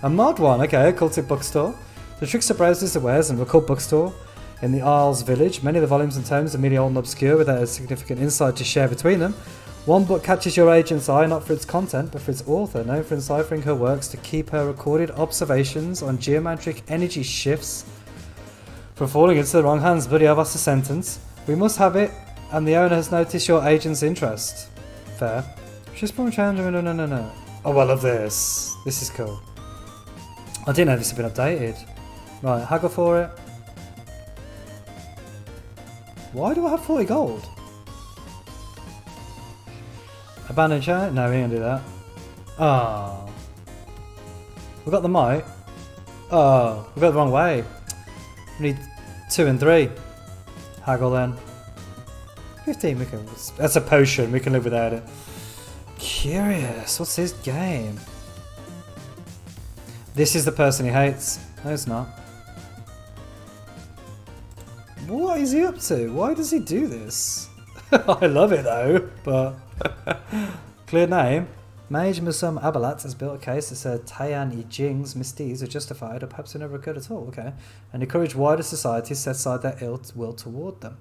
a mod one. Okay, a cultic bookstore. The Trickster browses the wares and a cult bookstore in the Isles village. Many of the volumes and tomes are merely old and obscure without a significant insight to share between them. One book catches your agent's eye not for its content but for its author, known for enciphering her works to keep her recorded observations on geometric energy shifts from falling into the wrong hands. Buddy, I've asked a sentence. We must have it, and the owner has noticed your agent's interest. Fair. She's probably changing. No. Oh, I love this. This is cool. I didn't know this had been updated. Right, haggle for it. Why do I have 40 gold? Abandoned chat? No, we ain't gonna do that. Oh. We got the might. Oh, we got it the wrong way. We need 2 and 3. Haggle then. 15, we can. That's a potion, we can live without it. Curious, what's his game? This is the person he hates. No, it's not. What is he up to? Why does he do this? I love it though, but clear name. Mage Musum Abalat has built a case that said Tayan I Jing's misdeeds are justified or perhaps they never occurred at all. Okay. And encourage wider society to set aside their ill will toward them.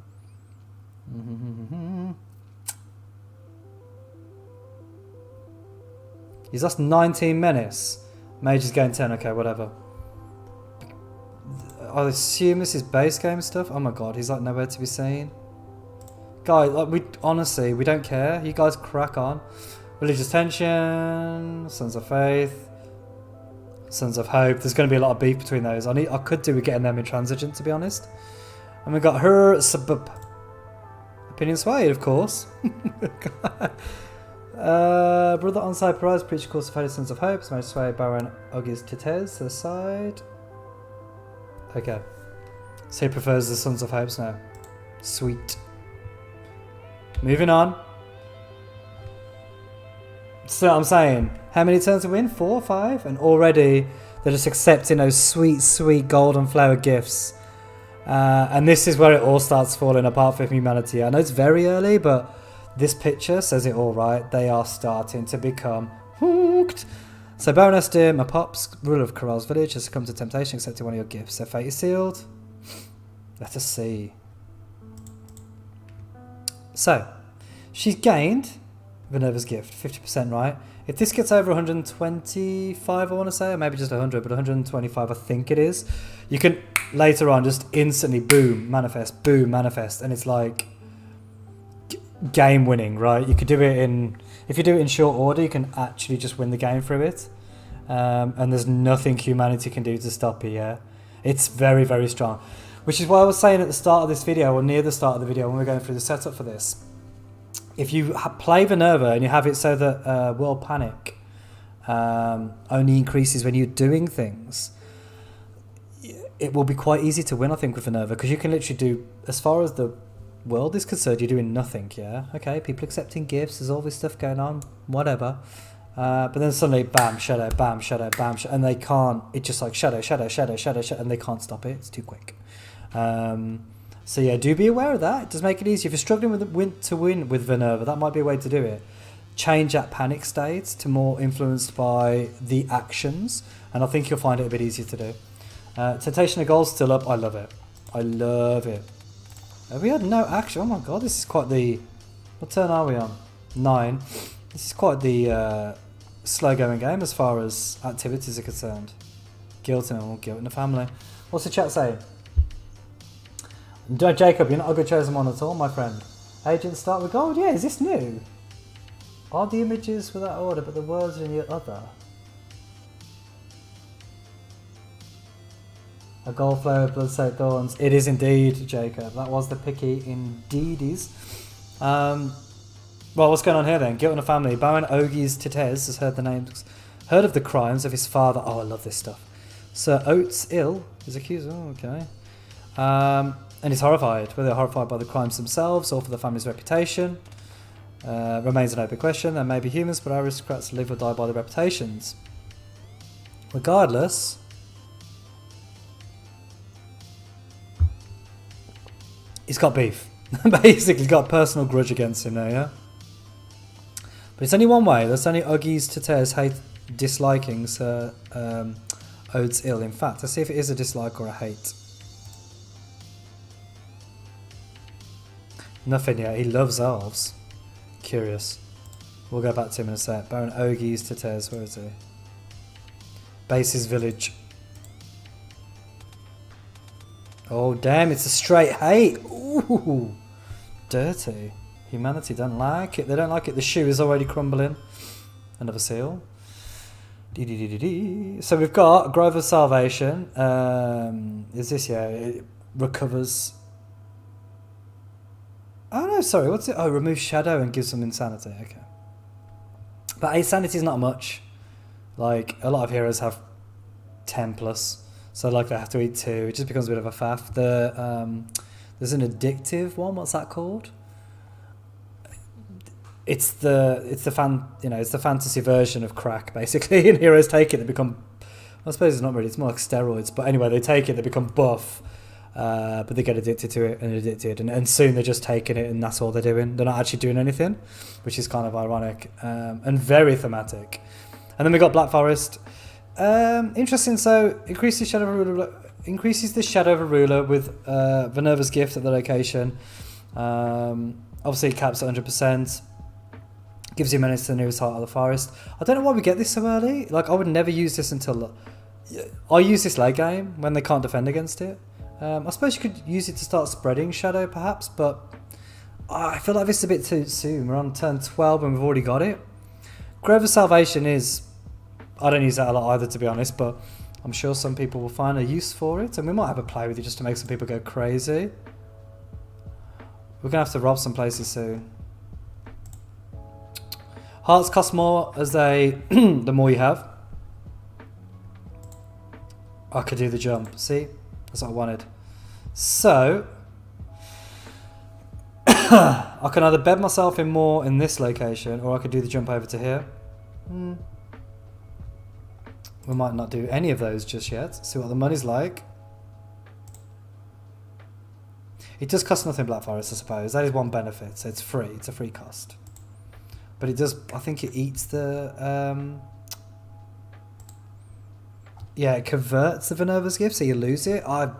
He's lost 19 menace. Mage is going 10. Okay, whatever. I assume this is base game stuff. Oh my god, he's like nowhere to be seen. Guys, like we honestly, we don't care. You guys crack on. Religious tension, Sons of Faith. Sons of Hope. There's going to be a lot of beef between those. I could do with getting them intransigent, to be honest. And we got her sabub. Opinion swayed, of course. Brother on side prize, preach course of Holy Sons of Hope. Smash sway Baron Ogis Titez to the side. Okay. So he prefers the Sons of Hopes now. Sweet. Moving on. So I'm saying, how many turns to win? 4 or 5? And already they're just accepting those sweet, sweet golden flower gifts. And this is where it all starts falling apart for humanity. I know it's very early, but this picture says it all right. They are starting to become hooked. So Baroness Dear, my pops, ruler of Corral's village, has succumbed to temptation, accepting one of your gifts. Their fate is sealed. Let us see. So, she's gained Vinerva's gift, 50%, right? If this gets over 125, I want to say, or maybe just 100, but 125 I think it is, you can later on just instantly boom, manifest, and it's like game winning, right? You could do it in, if you do it in short order, you can actually just win the game through it. And there's nothing humanity can do to stop it, yeah? It's very, very strong. Which is why I was saying at the start of this video, or near the start of the video when we we're going through the setup for this, if you play Vinerva and you have it so that World Panic only increases when you're doing things, it will be quite easy to win, I think, with Vinerva, because you can literally do, as far as the world is concerned, you're doing nothing, yeah? Okay, people accepting gifts, there's all this stuff going on, whatever. But then suddenly, bam, shadow, bam, shadow, bam, and they can't, it's just like shadow, shadow, shadow, shadow, shadow, and they can't stop it, it's too quick. So yeah, do be aware of that. It does make it easy. If you're struggling to win with Vinerva, that might be a way to do it. Change that panic state to more influenced by the actions, and I think you'll find it a bit easier to do. Temptation of Gold's still up. I love it. I love it. Have we had no action? Oh my god, this is quite the... What turn are we on? 9. This is quite the slow going game as far as activities are concerned. Guilt in the family. What's the chat saying? Jacob, you're not a good chosen one at all, my friend. Agents start with gold. Yeah, is this new? Are the images without order, but the words are in the other? A gold flower, blood-soaked thorns. It is indeed, Jacob. That was the picky indeedies. Well, what's going on here then? Guilt in the family. Baron Ogis Titez has heard of the crimes of his father. Oh, I love this stuff. Sir Oates Ill is accused. Oh, okay. And he's horrified. Whether they're horrified by the crimes themselves or for the family's reputation remains an open question. There may be humans, but aristocrats live or die by their reputations. Regardless, he's got beef. Basically, he's got a personal grudge against him now, yeah? But it's only one way. There's only Ogis Titez disliking Sir Oates Ill. In fact, let's see if it is a dislike or a hate. Nothing yet. He loves elves. Curious. We'll go back to him in a sec. Baron Ogis Titez. Where is he? Base's village. Oh, damn. It's a straight hate. Ooh. Dirty. Humanity don't like it. They don't like it. The shoe is already crumbling. Another seal. So we've got Grove of Salvation. Is this, yeah? It recovers... Oh no, sorry, what's it? Oh, remove shadow and gives them insanity, okay. But insanity is not much. Like, a lot of heroes have 10 plus. So like they have to eat 2, it just becomes a bit of a faff. There's an addictive one, what's that called? It's the fantasy version of crack, basically. And heroes take it, they become, I suppose it's not really, it's more like steroids. But anyway, they take it, they become buff. But they get addicted to it and soon they're just taking it and that's all they're doing. They're not actually doing anything, which is kind of ironic and very thematic. And then we got Black Forest. Interesting. So increases the shadow of a ruler with Vinerva's gift at the location. Obviously it caps at 100%. Gives you menace to the nearest heart of the forest. I don't know why we get this so early. Like I would never use this until I use this late game when they can't defend against it. I suppose you could use it to start spreading shadow perhaps, but I feel like this is a bit too soon. We're on turn 12 and we've already got it. Grove of Salvation is, I don't use that a lot either, to be honest, but I'm sure some people will find a use for it, and we might have a play with it just to make some people go crazy. We're going to have to rob some places soon. Hearts cost more as they... the more you have. I could do the jump. See? That's what I wanted. So... I can either bed myself in more in this location, or I could do the jump over to here. We might not do any of those just yet. See what the money's like. It does cost nothing, Black Forest, I suppose. That is one benefit. So it's free. It's a free cost. But it does... I think it eats the... yeah, it converts the Vinerva's gift, so you lose it. I'm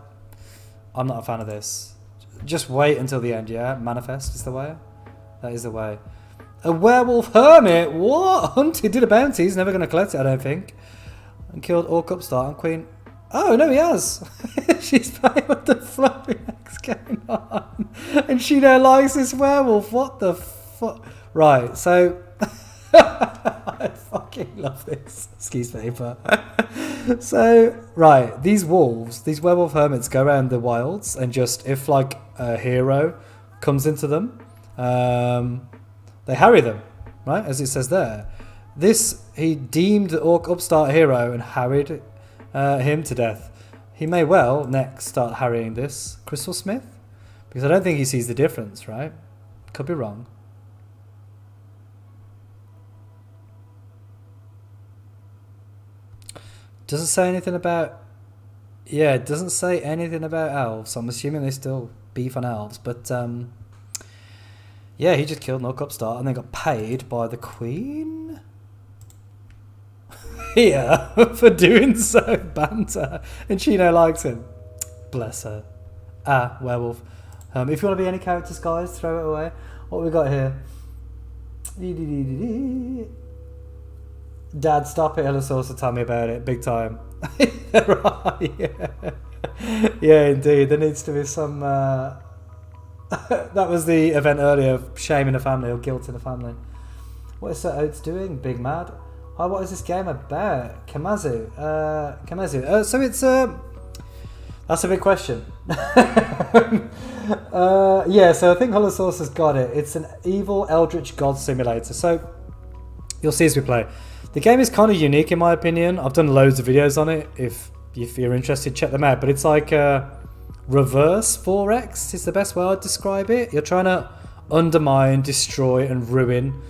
not a fan of this. Just wait until the end, yeah? Manifest is the way. That is the way. A werewolf hermit? What? Hunted, did a bounty. He's never going to collect it, I don't think. And killed Orc Upstart and Queen... Oh, no, he has. She's playing with the fluffy X going on. And she now likes this werewolf. What the fuck? Right, so... I fucking love this. Excuse me, but... So, right, these wolves, these werewolf hermits go around the wilds and just, if like a hero comes into them, they harry them, right, as it says there. This, he deemed the Orc Upstart hero and harried him to death. He may well next start harrying this Crystal Smith, because I don't think he sees the difference, right? Could be wrong. Doesn't say anything about... Yeah, it doesn't say anything about elves. I'm assuming they still beef on elves. But, yeah, he just killed Orc Upstart and then got paid by the Queen? Here, for doing so. Banter. And she now likes him. Bless her. Ah, werewolf. If you want to be any characters, guys, throw it away. What we got here? Dad, stop it, Illusaurus, tell me about it, big time. Right, yeah. Yeah, indeed, there needs to be some... that was the event earlier of shame in a family or guilt in a family. What is Sir Oates doing? Big Mad? Oh, what is this game about? Kamazu. So it's... that's a big question. Yeah, so I think Illusaurus has got it. It's an evil Eldritch God simulator. So, you'll see as we play. The game is kind of unique in my opinion. I've done loads of videos on it. If you're interested, check them out. But it's like a reverse 4X is the best way I'd describe it. You're trying to undermine, destroy and ruin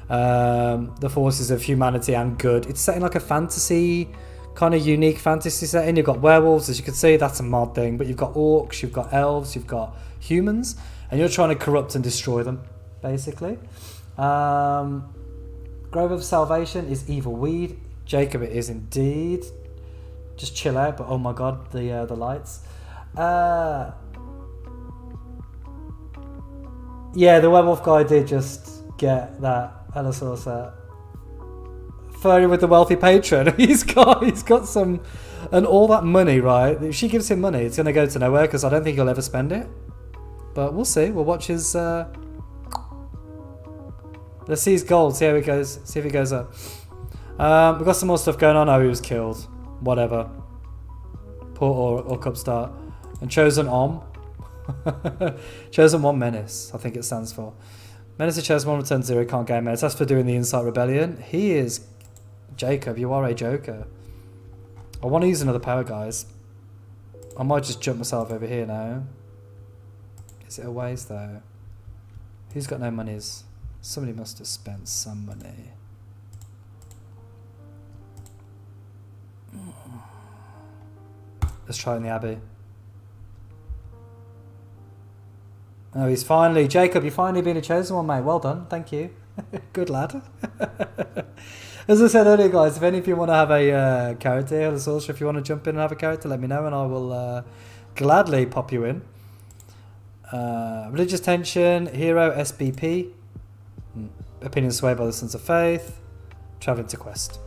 the forces of humanity and good. It's set in like a fantasy, kind of unique fantasy setting. You've got werewolves, as you can see, that's a mod thing. But you've got orcs, you've got elves, you've got humans. And you're trying to corrupt and destroy them, basically. Grove of Salvation is evil weed. Jacob, it is indeed. Just chill out, but oh my god, the lights. Yeah, the werewolf guy did just get that Allosaurus furry with the wealthy patron. He's got some, and all that money, right? If she gives him money, it's going to go to nowhere because I don't think he'll ever spend it. But we'll see. We'll watch his. Let's see his gold. See how he goes. See if he goes up. We've got some more stuff going on. Oh, he was killed. Whatever. Poor or Cubstart. And Chosen Om. Chosen One Menace, I think it stands for. Menace of Chosen One returns 0, can't gain Menace. That's for doing the Insight Rebellion. He is... Jacob, you are a joker. I want to use another power, guys. I might just jump myself over here now. Is it a waste, though? Who's got no monies? Somebody must have spent some money. Let's try it in the Abbey. Oh, he's finally... Jacob, you've finally been a chosen one, mate. Well done. Thank you. Good lad. As I said earlier, guys, if any of you want to have a character, or also if you want to jump in and have a character, let me know and I will gladly pop you in. Religious Tension, Hero, SBP. Opinion swayed by the Sons of Faith. Traveling to Quest.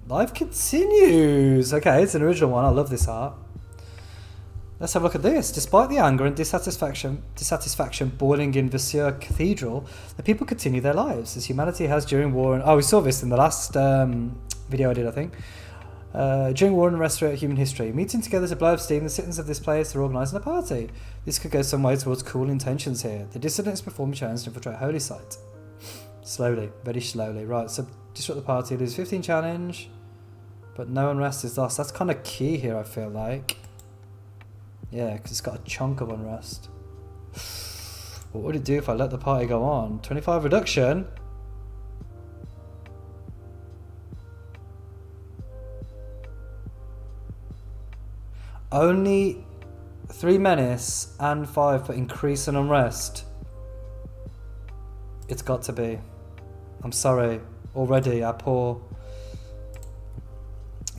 Life continues. Okay, it's an original one. I love this art. Let's have a look at this. Despite the anger and dissatisfaction boiling in Vasseur Cathedral, the people continue their lives, as humanity has during war. And, we saw this in the last video I did, I think. During war and the rest of human history, meeting together to blow up steam, the citizens of this place are organising a party. This could go some way towards cool intentions here. The dissidents perform challenge to infiltrate a holy site. Slowly, very slowly. Right, so disrupt the party, lose 15 challenge, but no unrest is lost. That's kind of key here, I feel like. Yeah, because it's got a chunk of unrest. What would it do if I let the party go on? 25 reduction? Only 3 menace and 5 for increase in unrest. It's got to be. I'm sorry. Already our poor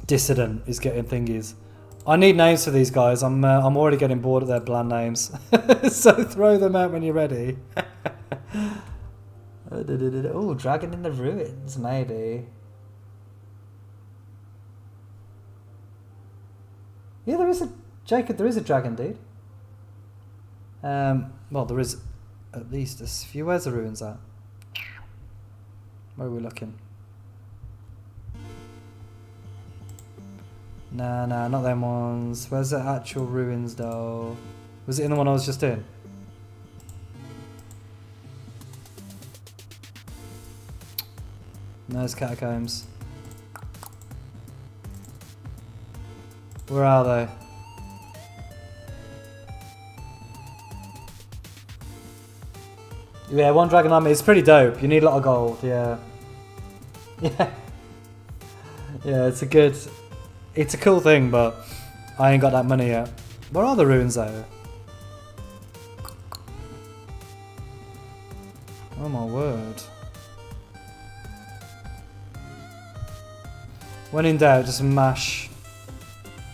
dissident is getting thingies. I need names for these guys. I'm already getting bored of their bland names. So throw them out when you're ready. Oh, Dragon in the Ruins, maybe. Yeah, there is a... Jacob, there is a dragon, dude. Well, there is at least a few. Where's the ruins at? Where are we looking? Nah, not them ones. Where's the actual ruins, though? Was it in the one I was just in? No, it's catacombs. Where are they? Yeah, one dragon army. It's pretty dope. You need a lot of gold, yeah. Yeah. Yeah, it's a good... It's a cool thing, but I ain't got that money yet. Where are the ruins, though? Oh my word. When in doubt, just mash...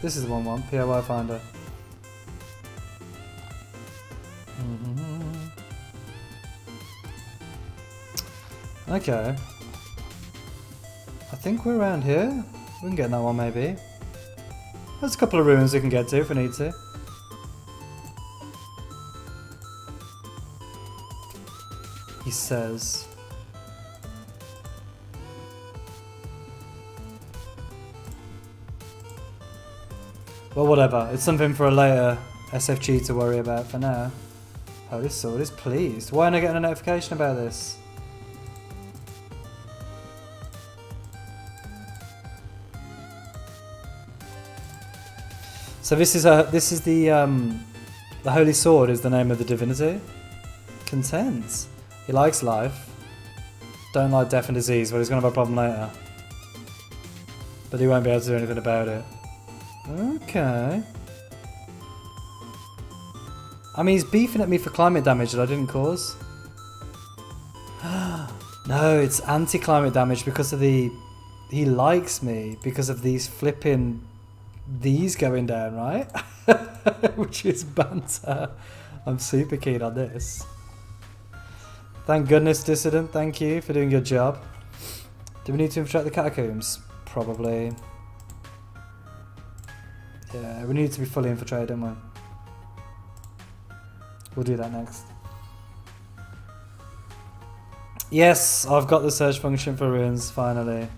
This is the one, POI Finder. Okay. I think we're around here. We can get in that one, maybe. There's a couple of ruins we can get to if we need to. He says. Well, whatever. It's something for a later SFG to worry about for now. Oh, this sword is pleased. Why am I getting a notification about this? So this is the Holy Sword is the name of the divinity. Content. He likes life. Don't like death and disease, but he's gonna have a problem later. But he won't be able to do anything about it. Okay. I mean, he's beefing at me for climate damage that I didn't cause. No, it's anti-climate damage because of the... He likes me because of these flipping... These going down, right? Which is banter. I'm super keen on this. Thank goodness, Dissident. Thank you for doing your job. Do we need to infiltrate the catacombs? Probably. Yeah, we need to be fully infiltrated, don't we? We'll do that next. Yes, I've got the search function for ruins, finally.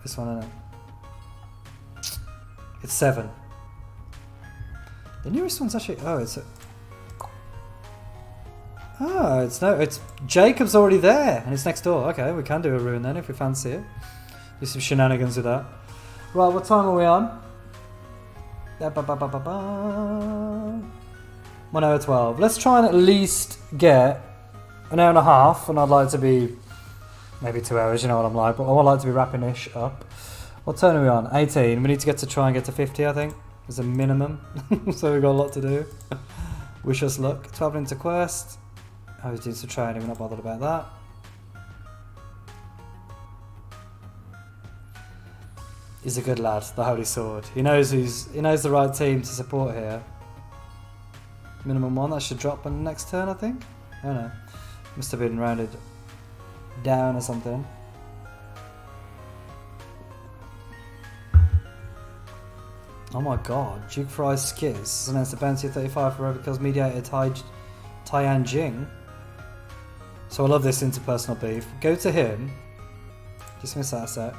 This one, isn't it? It's 7. The nearest one's actually... Oh, it's... Oh, it's Jacob's already there, and it's next door. Okay, we can do a ruin then if we fancy it. Do some shenanigans with that. Right, what time are we on? 1 hour 12. Let's try and at least get an hour and a half, and I'd like to be maybe 2 hours, you know what I'm like, but I would like to be wrapping-ish up. What turn are we on? 18. We need to try and get to 50, I think. As a minimum. So we've got a lot to do. Wish us luck. 12 into quest. I was doing some training, we're not bothered about that. He's a good lad, the Holy Sword. He knows the right team to support here. Minimum 1, that should drop on the next turn, I think. I don't know. Must have been rounded down or something. Oh my god, Duke Fry's Skiz announced a bounty of 35 for Rebecca's mediator Tian Jing. So I love this interpersonal beef. Go to him. Dismiss that a sec.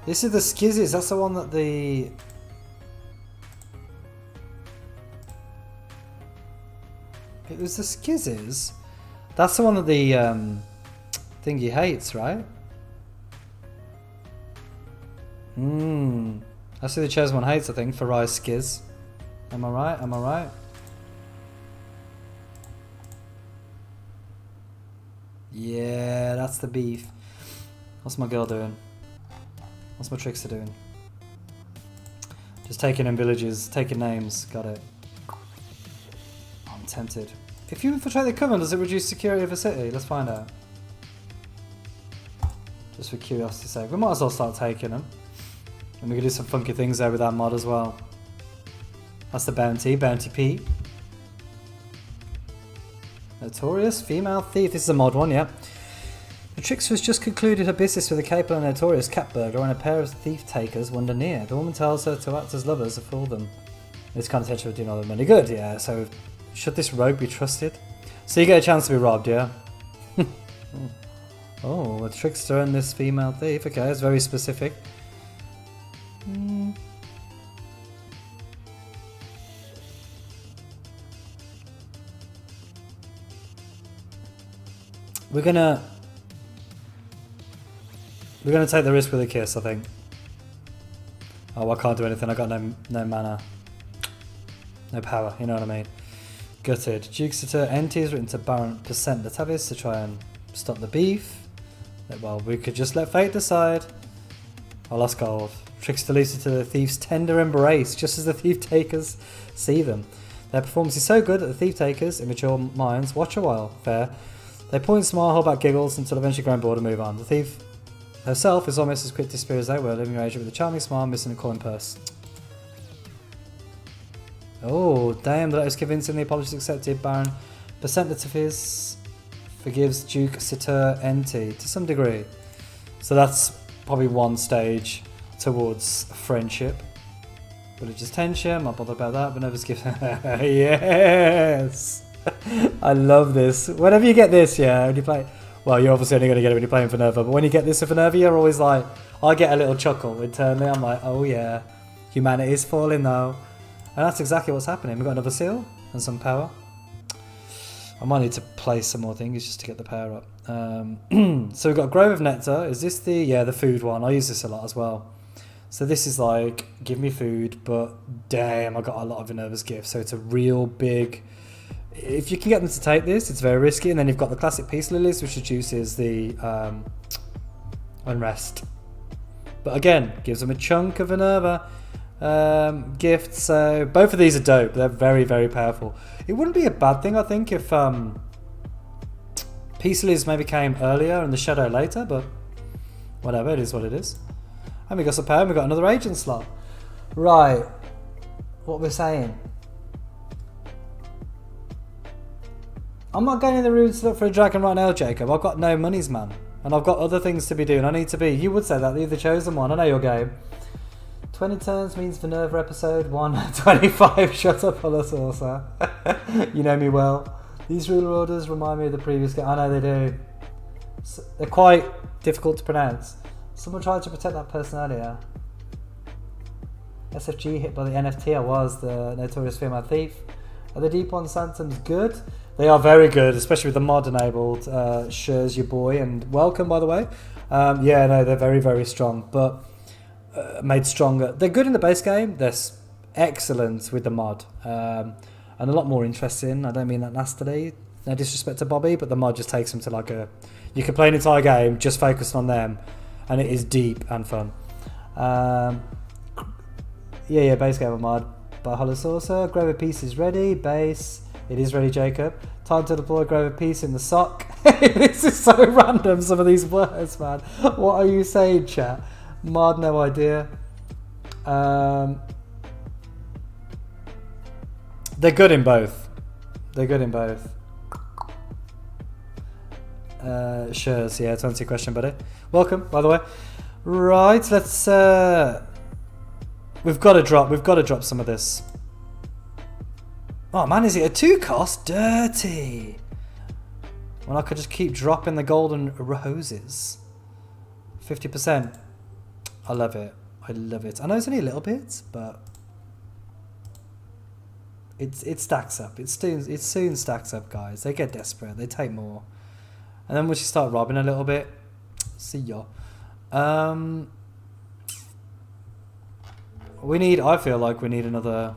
This is the Skizzes. That's the one that the... It was the Skizzes? That's the one that the thing he hates, right? That's who the chosen one hates, I think, for Rise Skiz. Am I right? Am I right? Yeah, that's the beef. What's my girl doing? What's my trickster doing? Just taking in villages, taking names. Got it. I'm tempted. If you infiltrate the coven, does it reduce security of a city? Let's find out. Just for curiosity's sake. We might as well start taking them. And we can do some funky things there with that mod as well. That's the bounty. Bounty P. Notorious female thief. This is a mod one, yeah. The trickster has just concluded her business with a capable and notorious cat burglar and a pair of thief takers wander near. The woman tells her to act as lovers to fool them. This kind of tension would do no money good, yeah. So, should this rogue be trusted? So you get a chance to be robbed, yeah? Oh, a trickster and this female thief. Okay, it's very specific. We're gonna take the risk with a kiss, I think. Oh, I can't do anything. I got no mana, no power. You know what I mean? Gutted. Jukester NT is written to Baron Percent Latavis to try and stop the beef. Well, we could just let fate decide. I lost gold. Trickster leads to the thief's tender embrace, just as the thief takers see them. Their performance is so good that the thief takers, immature minds, watch a while. Fair. They point, smile, hold back giggles until eventually grown bored and move on. The thief herself is almost as quick to disappear as they were, leaving her agent with a charming smile, missing a coin purse. Oh, damn, that is convincing. The apologies accepted. Baron Percentative forgives Duke Situr NT to some degree. So that's probably one stage towards friendship. Religious tension, I'm not bothered about that, but never skip. Yes! I love this. Whenever you get this, yeah, when you play... Well, you're obviously only going to get it when you're playing Vinerva, but when you get this with Vinerva, you're always like... I get a little chuckle internally. I'm like, oh yeah, humanity is falling though. And that's exactly what's happening. We've got another seal and some power. I might need to play some more things just to get the power up. So we've got Grove of Nectar. Is this the... Yeah, the food one. I use this a lot as well. So this is like, give me food, but damn, I got a lot of Vinerva's gifts. So it's a real big... If you can get them to take this, it's very risky. And then you've got the classic Peace Lilies, which reduces the unrest. But again, gives them a chunk of Vinerva gifts. So both of these are dope. They're very, very powerful. It wouldn't be a bad thing, I think, if Peace Lilies maybe came earlier and the Shadow later. But whatever, it is what it is. And we got some power, and we got another agent slot. Right. What we're saying. I'm not going in the rooms to look for a dragon right now, Jacob. I've got no monies, man. And I've got other things to be doing. I need to be... You would say that. You're the chosen one. I know your game. 20 turns means Vinerva episode 125. Shut up, Holosaurus. You know me well. These ruler orders remind me of the previous game. I know they do. They're quite difficult to pronounce. Someone tried to protect that person earlier. SFG hit by the NFT. I was the notorious female thief. Are the Deep One Phantoms good? They are very good, especially with the mod enabled. Shares your boy, and welcome, by the way. Yeah, no, they're very, very strong, but made stronger. They're good in the base game. They're excellent with the mod, and a lot more interesting. I don't mean that nastily. No disrespect to Bobby, but the mod just takes them to like a... You can play an entire game just focused on them, and it is deep and fun. Yeah, base game of mod by Holosaurus. Grove of Peace is ready. Base. It is ready, Jacob. Time to deploy Grove of Peace in the sock. This is so random, some of these words, man. What are you saying, chat? Mod, no idea. They're good in both. They're good in both. Sure, yeah, to answer your question, buddy. Welcome, by the way. Right, let's We've got to drop some of this. Oh man, is it a 2 cost? Dirty. Well, I could just keep dropping the golden roses. 50%. I love it. I love it. I know it's only a little bit, but it stacks up. It soon stacks up, guys. They get desperate. They take more. And then once you start robbing a little bit, see ya. I feel like we need another...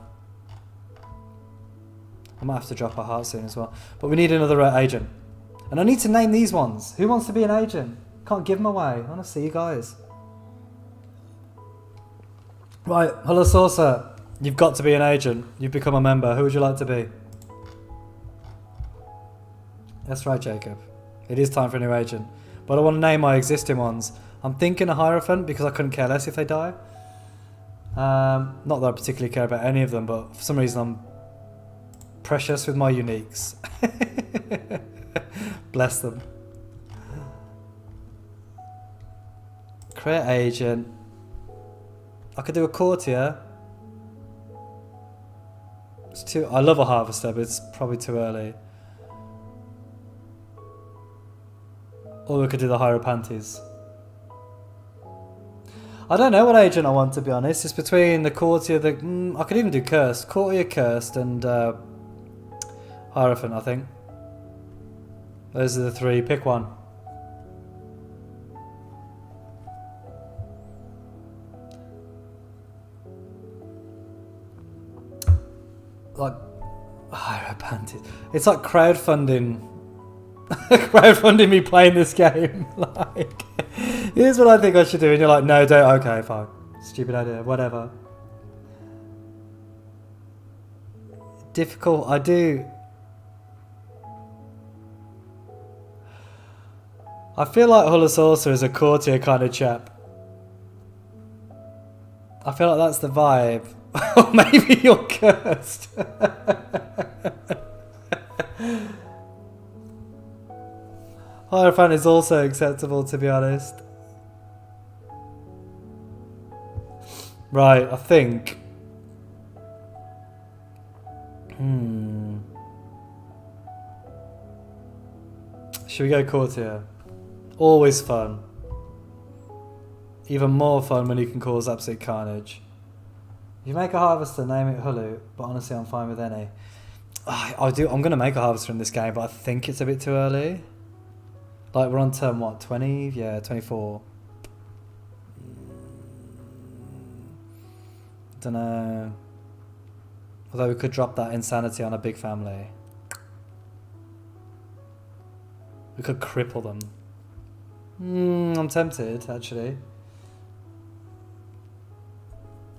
I might have to drop a heart soon as well. But we need another agent. And I need to name these ones. Who wants to be an agent? Can't give them away. I want to see you guys. Right, hello Saucer. You've got to be an agent. You've become a member. Who would you like to be? That's right, Jacob. It is time for a new agent. But I want to name my existing ones. I'm thinking a Hierophant because I couldn't care less if they die. Not that I particularly care about any of them, but for some reason I'm precious with my uniques. Bless them. Create agent. I could do a courtier. It's too. I love a harvester, but it's probably too early. Or we could do the Hieropantes. I don't know what agent I want, to be honest. It's between the courtier, I could even do cursed. Courtier, cursed, and Hierophant, I think. Those are the 3. Pick one. Like Hieropantes. It's like crowdfunding. Crowdfunding me playing this game. Like, here's what I think I should do, and you're like, no, don't. Okay, fine. Stupid idea. Whatever. Difficult. I do. I feel like Holosaurus is a courtier kind of chap. I feel like that's the vibe. Or maybe you're cursed. Hierophant is also acceptable, to be honest. Right, I think. Should we go courtier? Always fun. Even more fun when you can cause absolute carnage. If you make a harvester, name it Hulu, but honestly I'm fine with any. I'm going to make a harvester in this game, but I think it's a bit too early. Like, we're on turn, what, 20? Yeah, 24. Don't know. Although we could drop that insanity on a big family. We could cripple them. I'm tempted, actually.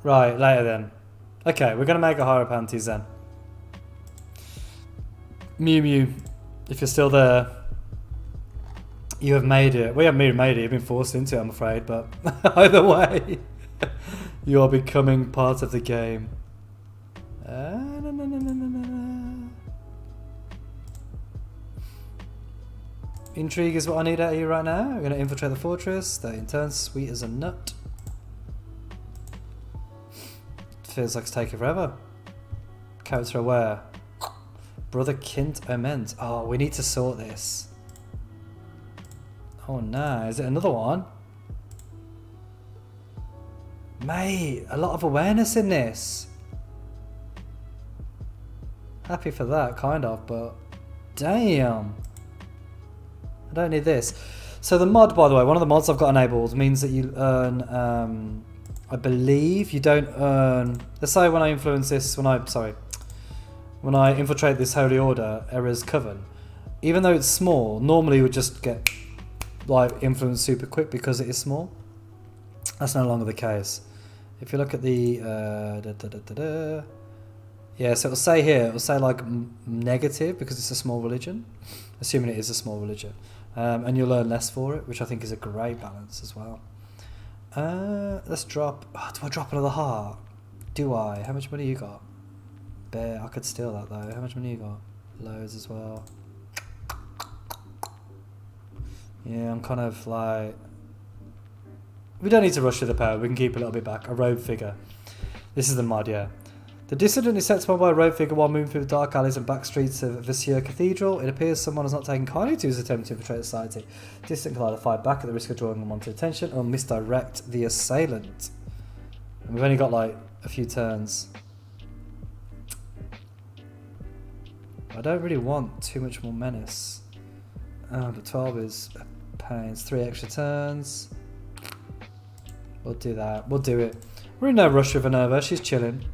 Right, later then. Okay, we're going to make a Hieropantes then. Mew Mew, if you're still there, you have made it. We haven't made it, you've been forced into it, I'm afraid, but either way, you are becoming part of the game. Intrigue is what I need out of you right now. We're going to infiltrate the fortress. That in turn, sweet as a nut. Feels like it's taking forever. Character aware. Brother Kint Amends. Oh, we need to sort this. Oh no, is it another one? Mate, a lot of awareness in this. Happy for that, kind of, but damn. I don't need this. So the mod, by the way, one of the mods I've got enabled means that you earn, I believe you don't earn, let's say when I influence this, when I infiltrate this Holy Order, Error's Coven, even though it's small, normally you would just get like influence super quick because it is small. That's no longer the case. If you look at the, yeah, so it'll say here, it'll say like negative because it's a small religion, assuming it is a small religion. And you'll learn less for it, which I think is a great balance as well. Let's drop, do I drop another heart? Do I? How much money you got? Bear, I could steal that though. How much money you got? Loads as well. Yeah, I'm kind of like, we don't need to rush to the power, we can keep a little bit back. A rogue figure. This is the mod, yeah. The dissident is set to by a road figure while moving through the dark alleys and back streets of Viseur Cathedral. It appears someone has not taken kindly to his attempt to infiltrate society. The dissident can either fight back at the risk of drawing them onto attention or misdirect the assailant. And we've only got like a few turns. I don't really want too much more menace. But 12 is a pain. It's 3 extra turns. We'll do that. We'll do it. We're in no rush with Vinerva. She's chilling.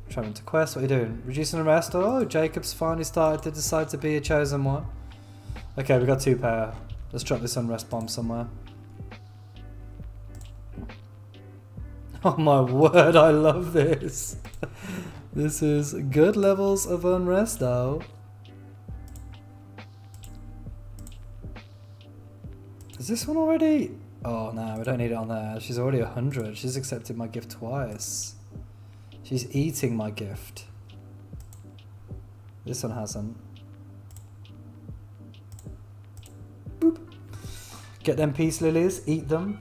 Traveling to quest. What are you doing? Reducing unrest? Oh, Jacob's finally started to decide to be a chosen one. Okay, we've got 2 power. Let's drop this unrest bomb somewhere. Oh my word, I love this. This is good levels of unrest though. Is this one already? Oh no, we don't need it on there. She's already 100. She's accepted my gift twice. She's eating my gift. This one hasn't. Boop. Get them peace lilies. Eat them.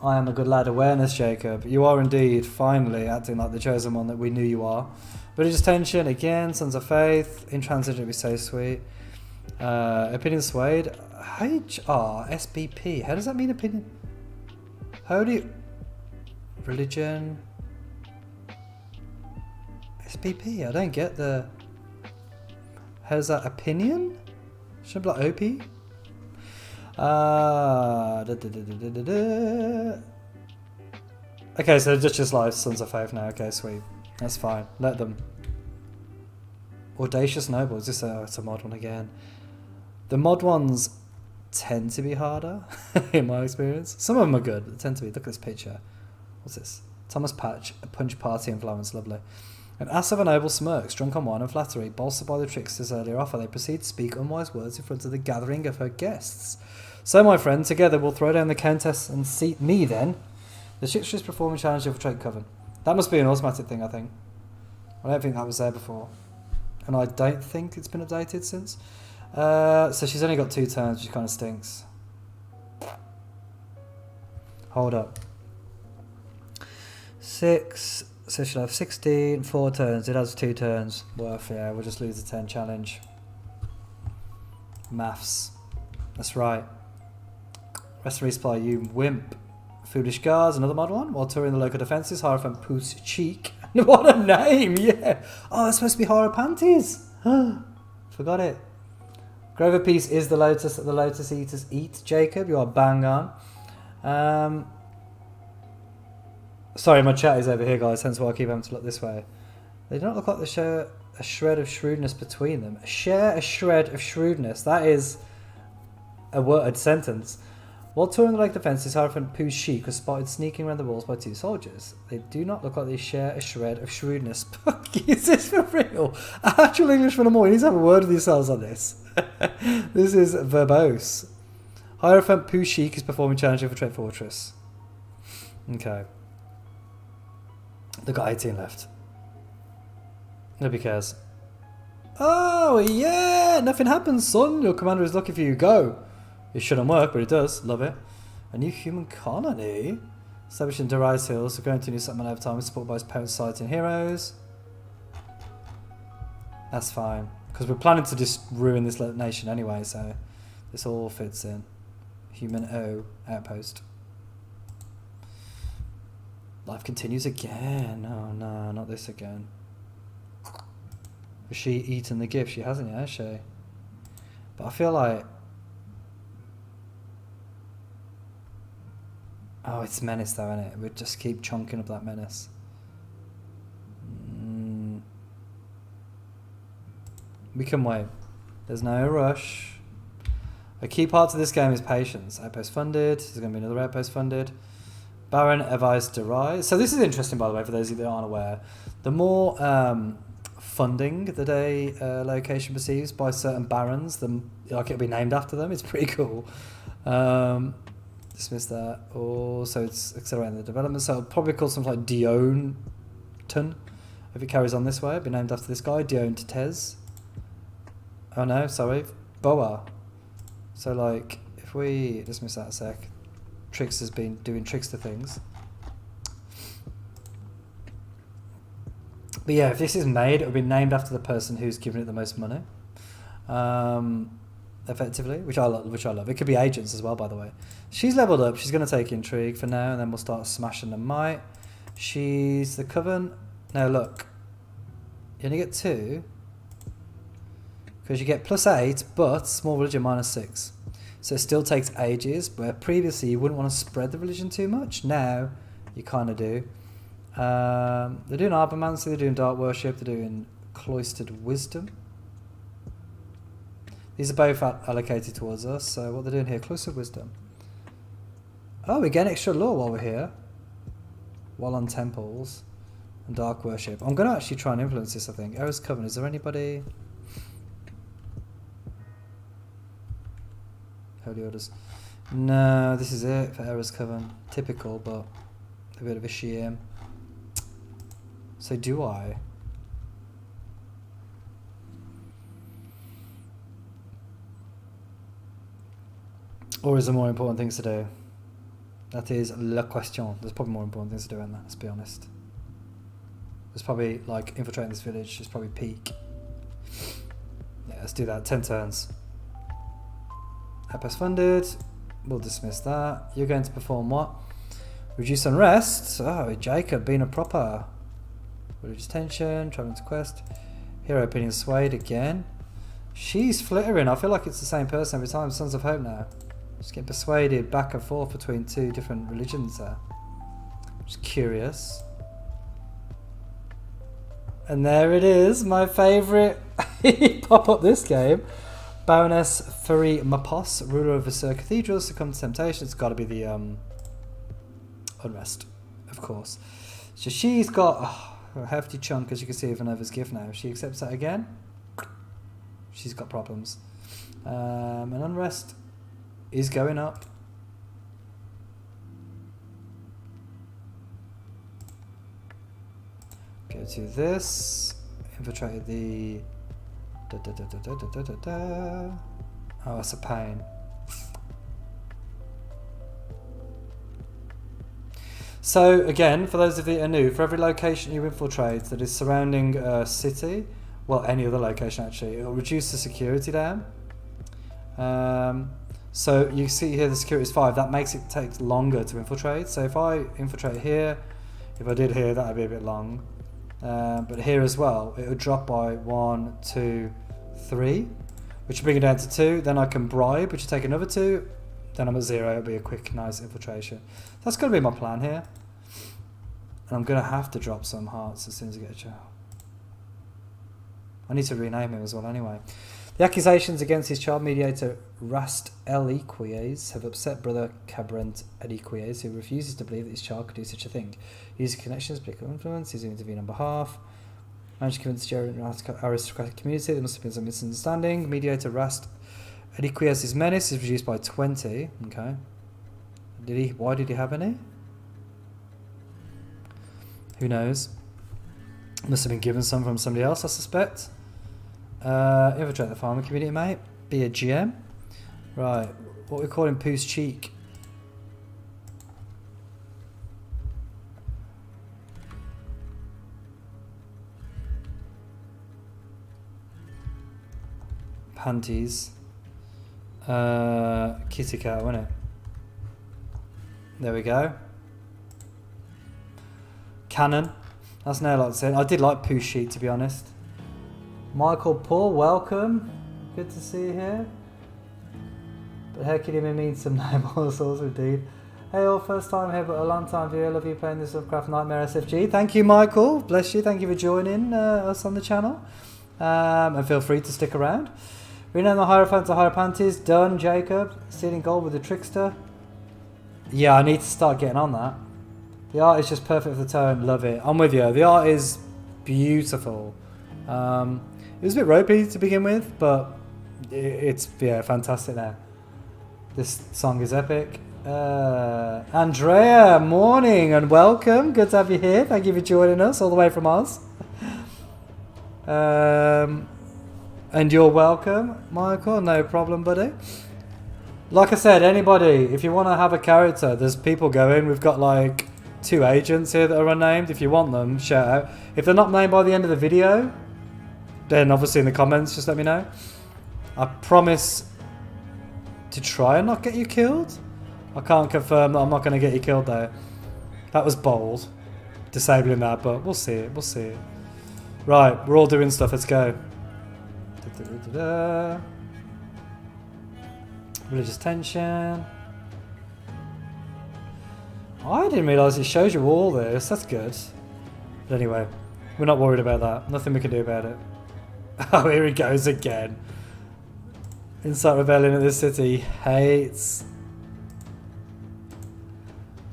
I am a good lad. Awareness, Jacob. You are indeed finally acting like the chosen one that we knew you are. Religious tension again. Sons of faith. Intransigent would be so sweet. Opinion swayed. SBP. How does that mean opinion? How do you... Religion... SBP? I don't get the... How's that? Opinion? Should be like OP? Okay, so just like Sons of Faith now. Okay, sweet. That's fine. Let them. Audacious Noble. Is this it's a mod one again? The mod ones tend to be harder, in my experience. Some of them are good, but they tend to be. Look at this picture. What's this? Thomas Patch, a punch party in Florence. Lovely. An ass of a noble smirks, drunk on wine and flattery, bolstered by the trickster's earlier offer, they proceed to speak unwise words in front of the gathering of her guests. So, my friend, together we'll throw down the countess and seat me then. The trickster's performing challenge of a trade coven. That must be an automatic thing, I think. I don't think that was there before. And I don't think it's been updated since. So she's only got 2 turns, which kind of stinks. Hold up. 6, so she'll have 16, 4 turns. It has 2 turns worth, yeah, we'll just lose the 10 challenge. Maths. That's right. Rest resupply, you wimp. Foolish Guards, another mod one. While touring the local defences, Hierophant Poos Cheek. What a name, yeah. Oh, that's supposed to be Horror Panties. Forgot it. Grove of Peace is the lotus that the lotus eaters eat. Jacob, you are bang on. Sorry, my chat is over here, guys, hence why I keep having to look this way. They do not look like they share a shred of shrewdness between them. Share a shred of shrewdness. That is a word sentence. While touring the lake defences, Hierophant Pooh's Sheik was spotted sneaking around the walls by 2 soldiers. They do not look like they share a shred of shrewdness. Is this for real? Actual Englishman or more, you need to have a word with yourselves on this. This is verbose. Hierophant Pooh's Sheik is performing challenge for Trent Fortress. Okay. They've got 18 left. Nobody cares. Oh, yeah! Nothing happens, son. Your commander is looking for you. Go! It shouldn't work, but it does. Love it. A new human colony. Established in Darius Hills. So going to new settlement over time. Supported by his parents' society and heroes. That's fine. Because we're planning to just ruin this nation anyway, so this all fits in. Human O outpost. Life continues again. Oh no, not this again. Has she eaten the gift? She hasn't yet, has she? But I feel like... Oh, it's menace though, isn't it? We'd just keep chunking up that menace. We can wait. There's no rush. A key part of this game is patience. Outpost funded. There's going to be another outpost funded. Baron advised to rise. So this is interesting, by the way, for those of you that aren't aware. The more funding that a location receives by certain barons, it'll be named after them. It's pretty cool. Dismiss that. Oh, so it's accelerating the development. So it'll probably call something like Dionton. If it carries on this way, it'll be named after this guy, Diontes. Oh no, sorry. Boa. So like, if we dismiss that a sec. Trickster's been doing trickster things. But yeah, if this is made, it will be named after the person who's given it the most money. Effectively, which I love. It could be agents as well, by the way. She's leveled up. She's going to take intrigue for now, and then we'll start smashing the might. She's the coven. Now look, you only get 2 because you get +8, but small religion -6. So it still takes ages. Where previously you wouldn't want to spread the religion too much. Now you kind of do. They're doing arbomancy. They're doing dark worship. They're doing cloistered wisdom. These are both allocated towards us, so what they're doing here, cloistered wisdom. Oh, we get extra law while we're here. While on temples and dark worship. I'm going to actually try and influence this, I think. Era's Coven, is there anybody? Holy Orders. No, this is it for Era's Coven. Typical, but a bit of a shame. So do I? Or is there more important things to do? That is la question. There's probably more important things to do in that, let's be honest. There's probably, like, infiltrating this village is probably peak. Yeah, let's do that. 10 turns. Outpost funded. We'll dismiss that. You're going to perform what? Reduce unrest. Oh, Jacob being a proper. Reduce tension. Traveling to quest. Hero opinion swayed again. She's flittering. I feel like it's the same person every time. Sons of Hope now. Just getting persuaded back and forth between 2 different religions there. Just curious. And there it is, my favourite pop up this game. Baroness Furi Mapos, ruler of Visur Cathedral, succumbed to temptation. It's got to be the unrest, of course. So she's got a hefty chunk, as you can see, of Vinerva's gift now. If she accepts that again, she's got problems. And unrest is going up. Go to this. Infiltrated the. Oh, that's a pain. So again, for those of you that are new, for every location you infiltrate that is surrounding a city, well, any other location actually, it will reduce the security down. So you see here the security is 5. That makes it take longer to infiltrate. So if I infiltrate here, if I did here, that would be a bit long. But here as well, it would drop by 1, 2, 3, which will bring it down to 2. Then I can bribe, which will take another 2. Then I'm at 0. It'll be a quick, nice infiltration. That's going to be my plan here. And I'm going to have to drop some hearts as soon as I get a chance. I need to rename him as well anyway. The accusations against his child mediator Rast El Equies have upset brother Cabrent El Equies, who refuses to believe that his child could do such a thing. Using connections, political influence, he's going to intervene on behalf. Managed to convince the aristocratic community there must have been some misunderstanding. Mediator Rast El Equies' menace is reduced by 20. Okay. Why did he have any? Who knows? Must have been given some from somebody else, I suspect. Infiltrate the farming community, mate. Be a GM. Right. What we call him, Pooh's Cheek. Panties. Kitty cat, wasn't it? There we go. Cannon. That's now like saying. I did like Pooh's Cheek, to be honest. Michael Paul, welcome. Good to see you here. But Hercules may mean some name also indeed. Hey all, first time here but a long time viewer. Love you playing this Lovecraft Nightmare SFG. Thank you, Michael. Bless you. Thank you for joining us on the channel. And feel free to stick around. Rename the Hierophant to Hieropantes. Done, Jacob. Stealing gold with the Trickster. Yeah, I need to start getting on that. The art is just perfect for the tone. Love it. I'm with you. The art is beautiful. It was a bit ropey to begin with, but it's fantastic now. This song is epic. Andrea, morning and welcome. Good to have you here. Thank you for joining us all the way from Oz. And you're welcome, Michael. No problem, buddy. Like I said, anybody, if you want to have a character, there's people going. We've got like 2 agents here that are unnamed. If you want them, shout out. If they're not named by the end of the video, then obviously in the comments, just let me know. I promise to try and not get you killed. I can't confirm that I'm not going to get you killed though. That was bold, disabling that, but we'll see it. We'll see it. Right, we're all doing stuff. Let's go. Religious tension. I didn't realise it shows you all this. That's good. But anyway, we're not worried about that. Nothing we can do about it. Oh, here he goes again. Incite rebellion in this city. Hates.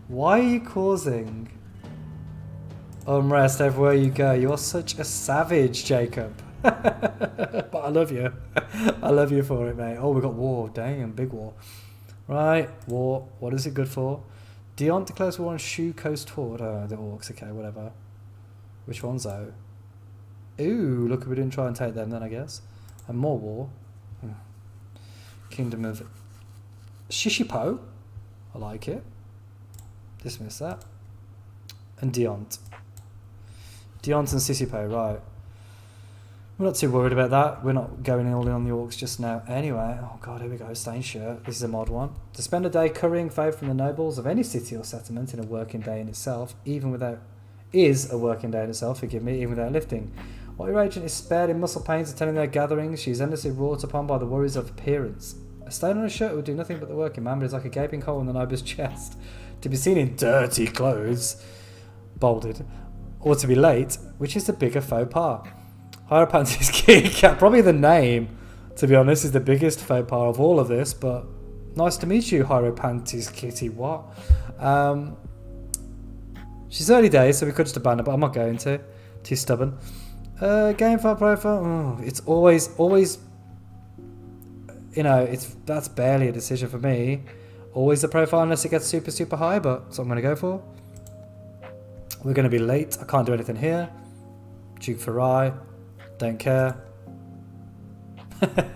Why are you causing unrest everywhere you go? You're such a savage, Jacob. But I love you. I love you for it, mate. Oh, we got war. Damn, big war. Right, war. What is it good for? Dion declares war on Shu Coast Fort. Oh, the orcs. Okay, whatever. Which one's though? Ooh, look, we didn't try and take them then, I guess. And more war. Kingdom of Shishipo. I like it. Dismiss that. And Diont. Diont and Sisipo, right. We're not too worried about that. We're not going all in on the orcs just now. Anyway, oh god, here we go. Stained shirt. This is a mod one. To spend a day currying favour from the nobles of any city or settlement in a working day in itself, even without... is a working day in itself, forgive me, even without lifting. While your agent is spared in muscle pains attending their gatherings, she is endlessly wrought upon by the worries of appearance. A stain on a shirt would do nothing but the working man, but it's like a gaping hole in the noble's chest. To be seen in dirty clothes, bolded, or to be late, which is the bigger faux pas? Hieropantes Kitty Cat, probably the name, to be honest, is the biggest faux pas of all of this, but nice to meet you, Hieropantes Kitty, what? She's early days, so we could just abandon her, but I'm not going to. Too stubborn. Game file profile, it's always, you know, that's barely a decision for me. Always the profile unless it gets super, super high, but that's what I'm going to go for. We're going to be late. I can't do anything here. Duke Farai. Don't care.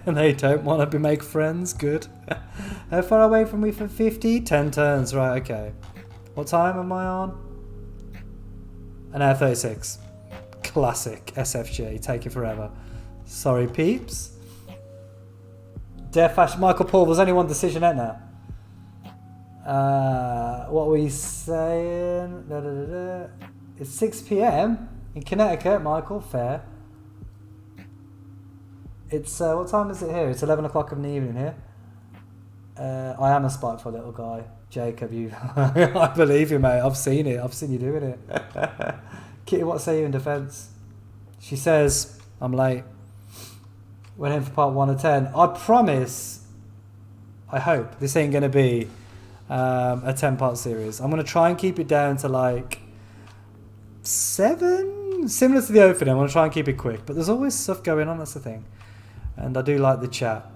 And they don't want to make friends. Good. How far away from me for 50? 10 turns. Right, okay. What time am I on? An hour 36. Classic SFG. Take it forever. Sorry, peeps. Death Ash Michael Paul. There's only one decision out now. What are we saying? It's 6 PM in Connecticut, Michael. Fair. It's what time is it here? It's 11 o'clock in the evening here. I am a spiteful little guy, Jacob. You, I believe you, mate. I've seen it. I've seen you doing it. Kitty, what say you in defence? She says I'm late. Went in for part 1 of 10. I promise. I hope this ain't gonna be a 10-part series. I'm going to try and keep it down to like 7, similar to the opening. I'm going to try and keep it quick, but there's always stuff going on, that's the thing. And I do like the chat.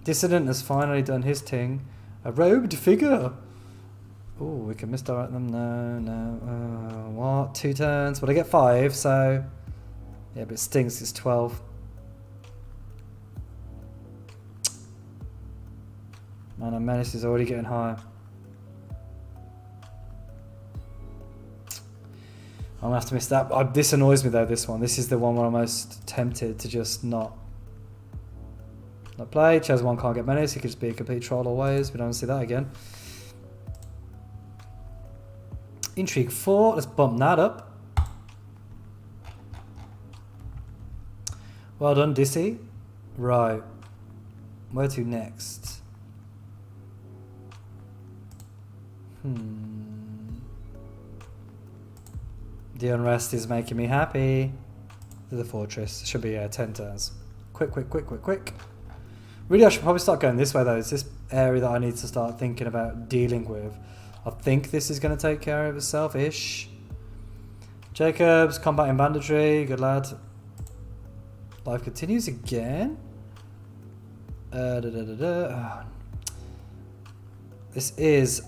Dissident has finally done his thing. A robed figure. Oh, we can misdirect them. No. What? 2 turns, but I get 5, so yeah, but it stinks. It's 12. Man, our menace is already getting higher. I'm going to have to miss that. This annoys me though, this one. This is the one where I'm most tempted to just not play. Chaz 1 can't get menace. He could just be a complete troll always. We don't see that again. Intrigue 4. Let's bump that up. Well done, Dissy. Right. Where to next? The unrest is making me happy. To the fortress. Should be 10 turns. Quick. Really, I should probably start going this way though. It's this area that I need to start thinking about dealing with. I think this is going to take care of itself-ish. Jacobs, combat in banditry. Good lad. Life continues again. Oh. This is...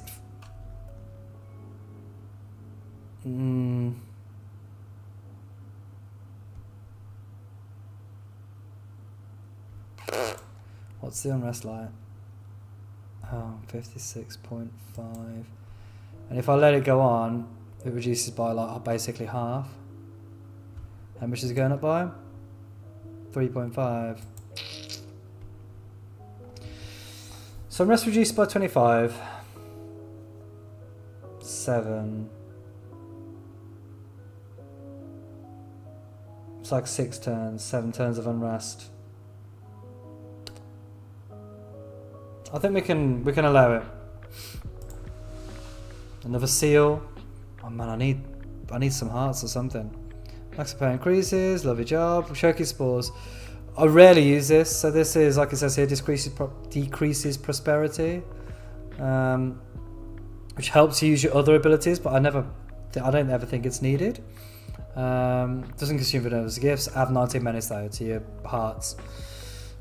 What's the unrest like? Oh, 56.5. And if I let it go on, it reduces by like basically half. How much is it going up by? 3.5. So unrest reduced by 25. 7. It's like 6 turns, 7 turns of unrest. I think we can allow it. Another seal. Oh man, I need some hearts or something. Max power increases. Love your job. Shoki spores. I rarely use this, so this is, like it says here, decreases prosperity, which helps you use your other abilities, but I don't ever think it's needed. Doesn't consume Vinerva's gifts. Add 19 menace though to your hearts.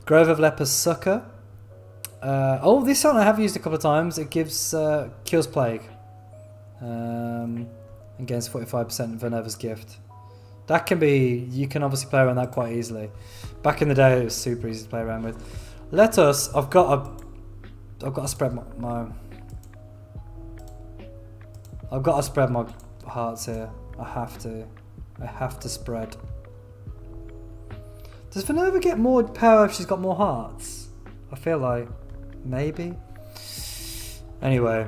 Grove of Leper's Succor. Oh, this one I have used a couple of times. It gives cures plague. Against 45% Vinerva's gift. That can be, you can obviously play around that quite easily. Back in the day, it was super easy to play around with. Let us. I've got to spread my I've got to spread my hearts here. I have to spread. Does Vinerva get more power if she's got more hearts? I feel like maybe. Anyway,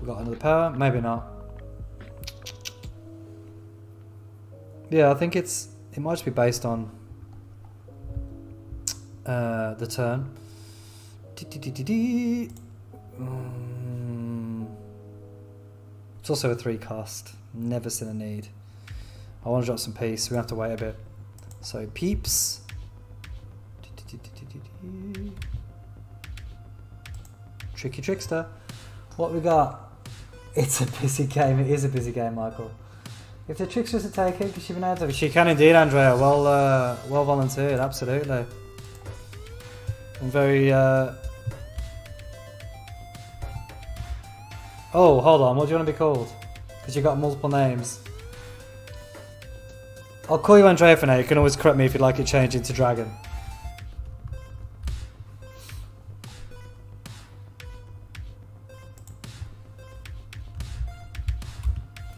we got another power. Maybe not. Yeah, I think it might just be based on the turn. It's also a 3 cost. Never seen a need. I want to drop some peace, so we have to wait a bit. So peeps. Tricky trickster. What we got? It's a busy game. It is a busy game, Michael. If the trickster's to take it, because she been out of it. She can indeed, Andrea. Well volunteered, absolutely. I'm very Oh, hold on, what do you want to be called? Because you got multiple names. I'll call you Andrea for now. You can always correct me if you'd like it changed into Dragon.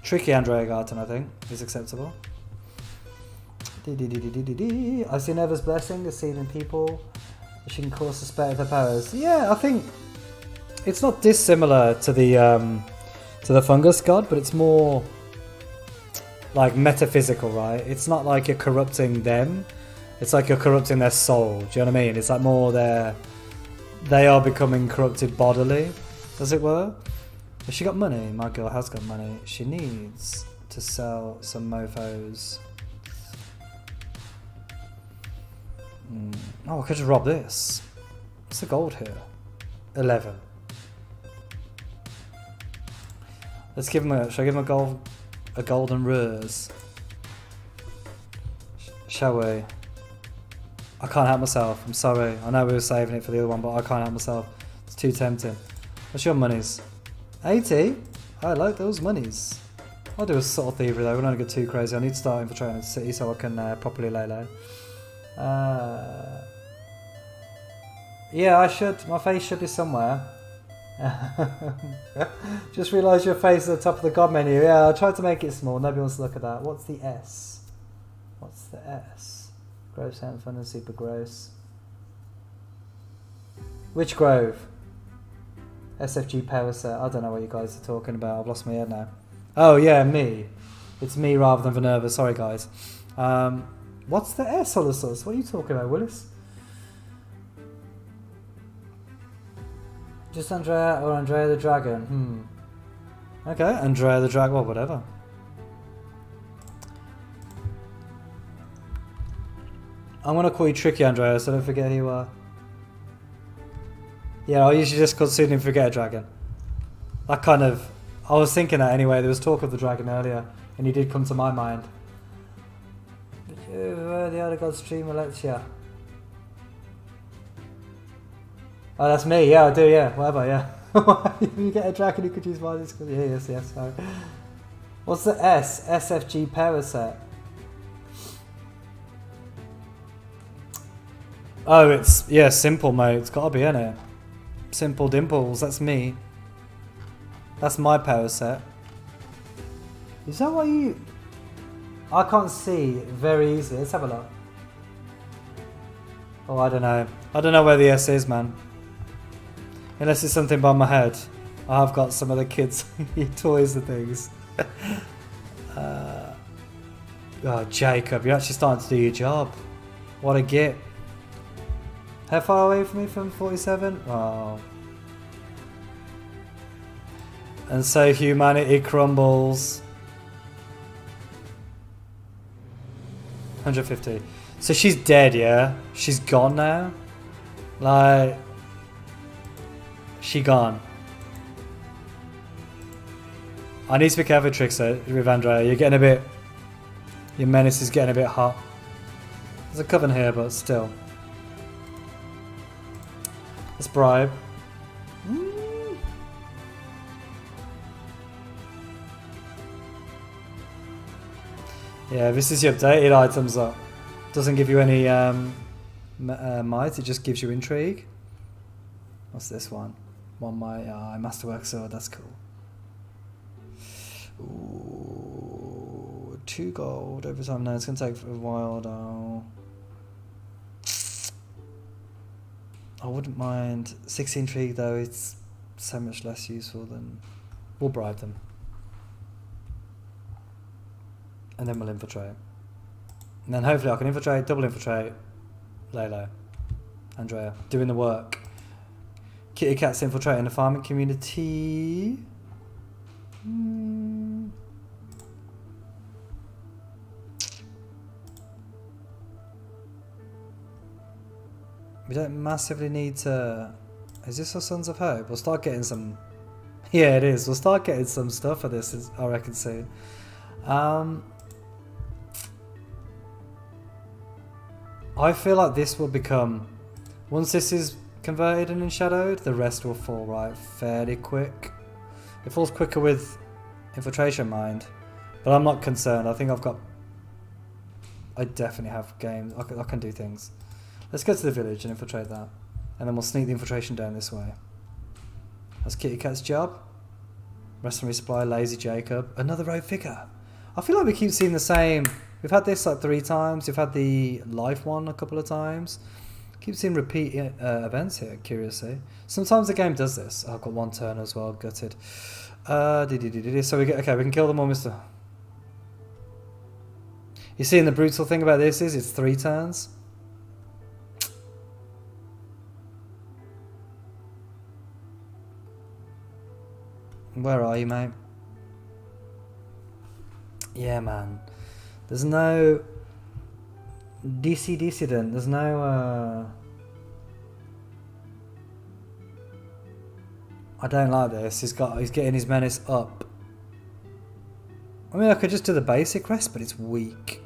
Tricky Andrea Garten, I think, is acceptable. I see Never's Blessing, a seed in people. She can cause suspect of her powers. Yeah, I think it's not dissimilar to the fungus god, but it's more like metaphysical, right? It's not like you're corrupting them. It's like you're corrupting their soul. Do you know what I mean? It's like more they are becoming corrupted bodily, as it were. Has she got money? My girl has got money. She needs to sell some mofos. Oh, I could just rob this. What's the gold here? 11. Let's give him shall I give him a golden rose? Shall we? I can't help myself. I'm sorry. I know we were saving it for the other one, but I can't help myself. It's too tempting. What's your monies? 80? I like those monies. I'll do a subtle thievery though. We don't get too crazy. I need to start infiltrating the city so I can properly lay low. Yeah, I should. My face should be somewhere. Just realised your face at the top of the God menu. Yeah, I tried to make it small. Nobody wants to look at that. What's the S? What's the S? Grove sound fun and super gross. Which Grove? SFG power set. I don't know what you guys are talking about. I've lost my head now. Oh yeah, me. It's me rather than Vinerva. Sorry guys. What's the S, Holosus? What are you talking about, Willis? Just Andrea or Andrea the Dragon? Okay, Andrea the Dragon. Well, whatever. I'm going to call you Tricky Andrea, so don't forget who you are. Yeah, I usually just call pseudonym Forget a Dragon. That kind of... I was thinking that anyway. There was talk of the dragon earlier, and he did come to my mind. The other god stream Alexia. Oh, that's me. Yeah, I do. Yeah, whatever. Yeah. You get a dragon who could use my discord. Yeah, yes. Sorry. What's the S? SFG power set. Oh, it's, yeah, simple, mate. It's gotta be, innit? Simple Dimples, that's me. That's my power set. Is that what you... I can't see very easily. Let's have a look. Oh, I don't know. I don't know where the S is, man. Unless it's something by my head. I've got some of the kids' toys and things. Oh, Jacob, you're actually starting to do your job. What a git. How far away from me from 47? Oh. And so humanity crumbles. 150. So she's dead, yeah? She's gone now? Like... She gone. I need to be careful, Trickster, with Andrea. You're getting a bit... Your menace is getting a bit hot. There's a coven here, but still. Let's bribe. Yeah, this is your updated items up. Doesn't give you any might, it just gives you intrigue. What's this one? One might, masterwork sword, that's cool. Ooh, 2 gold over time. No, it's gonna take a while though. I wouldn't mind 6 intrigue though, it's so much less useful than... We'll bribe them. And then we'll infiltrate. And then hopefully I can infiltrate, double infiltrate, lay low. Andrea, doing the work. Kitty Cat's infiltrating the farming community. We don't massively need to... Is this our Sons of Hope? We'll start getting some... Yeah, it is. We'll start getting some stuff for this, I reckon, soon. I feel like this will become... Once this is converted and enshadowed, the rest will fall right fairly quick. It falls quicker with Infiltration Mind. But I'm not concerned. I think I've got... I definitely have games. I can do things. Let's go to the village and infiltrate that. And then we'll sneak the infiltration down this way. That's Kitty Cat's job. Rest and resupply, Lazy Jacob. Another road figure. I feel like we keep seeing the same. We've had this like 3 times. We've had the life one a couple of times. Keep seeing repeat events here, curiously. Sometimes the game does this. Oh, I've got 1 turn as well, gutted. So we get, okay, we can kill them all, Mr. You see, and the brutal thing about this is it's 3 turns. Where are you, mate? Yeah, man. There's no DC dissident. There's no. I don't like this. He's getting his menace up. I mean, I could just do the basic rest, but it's weak.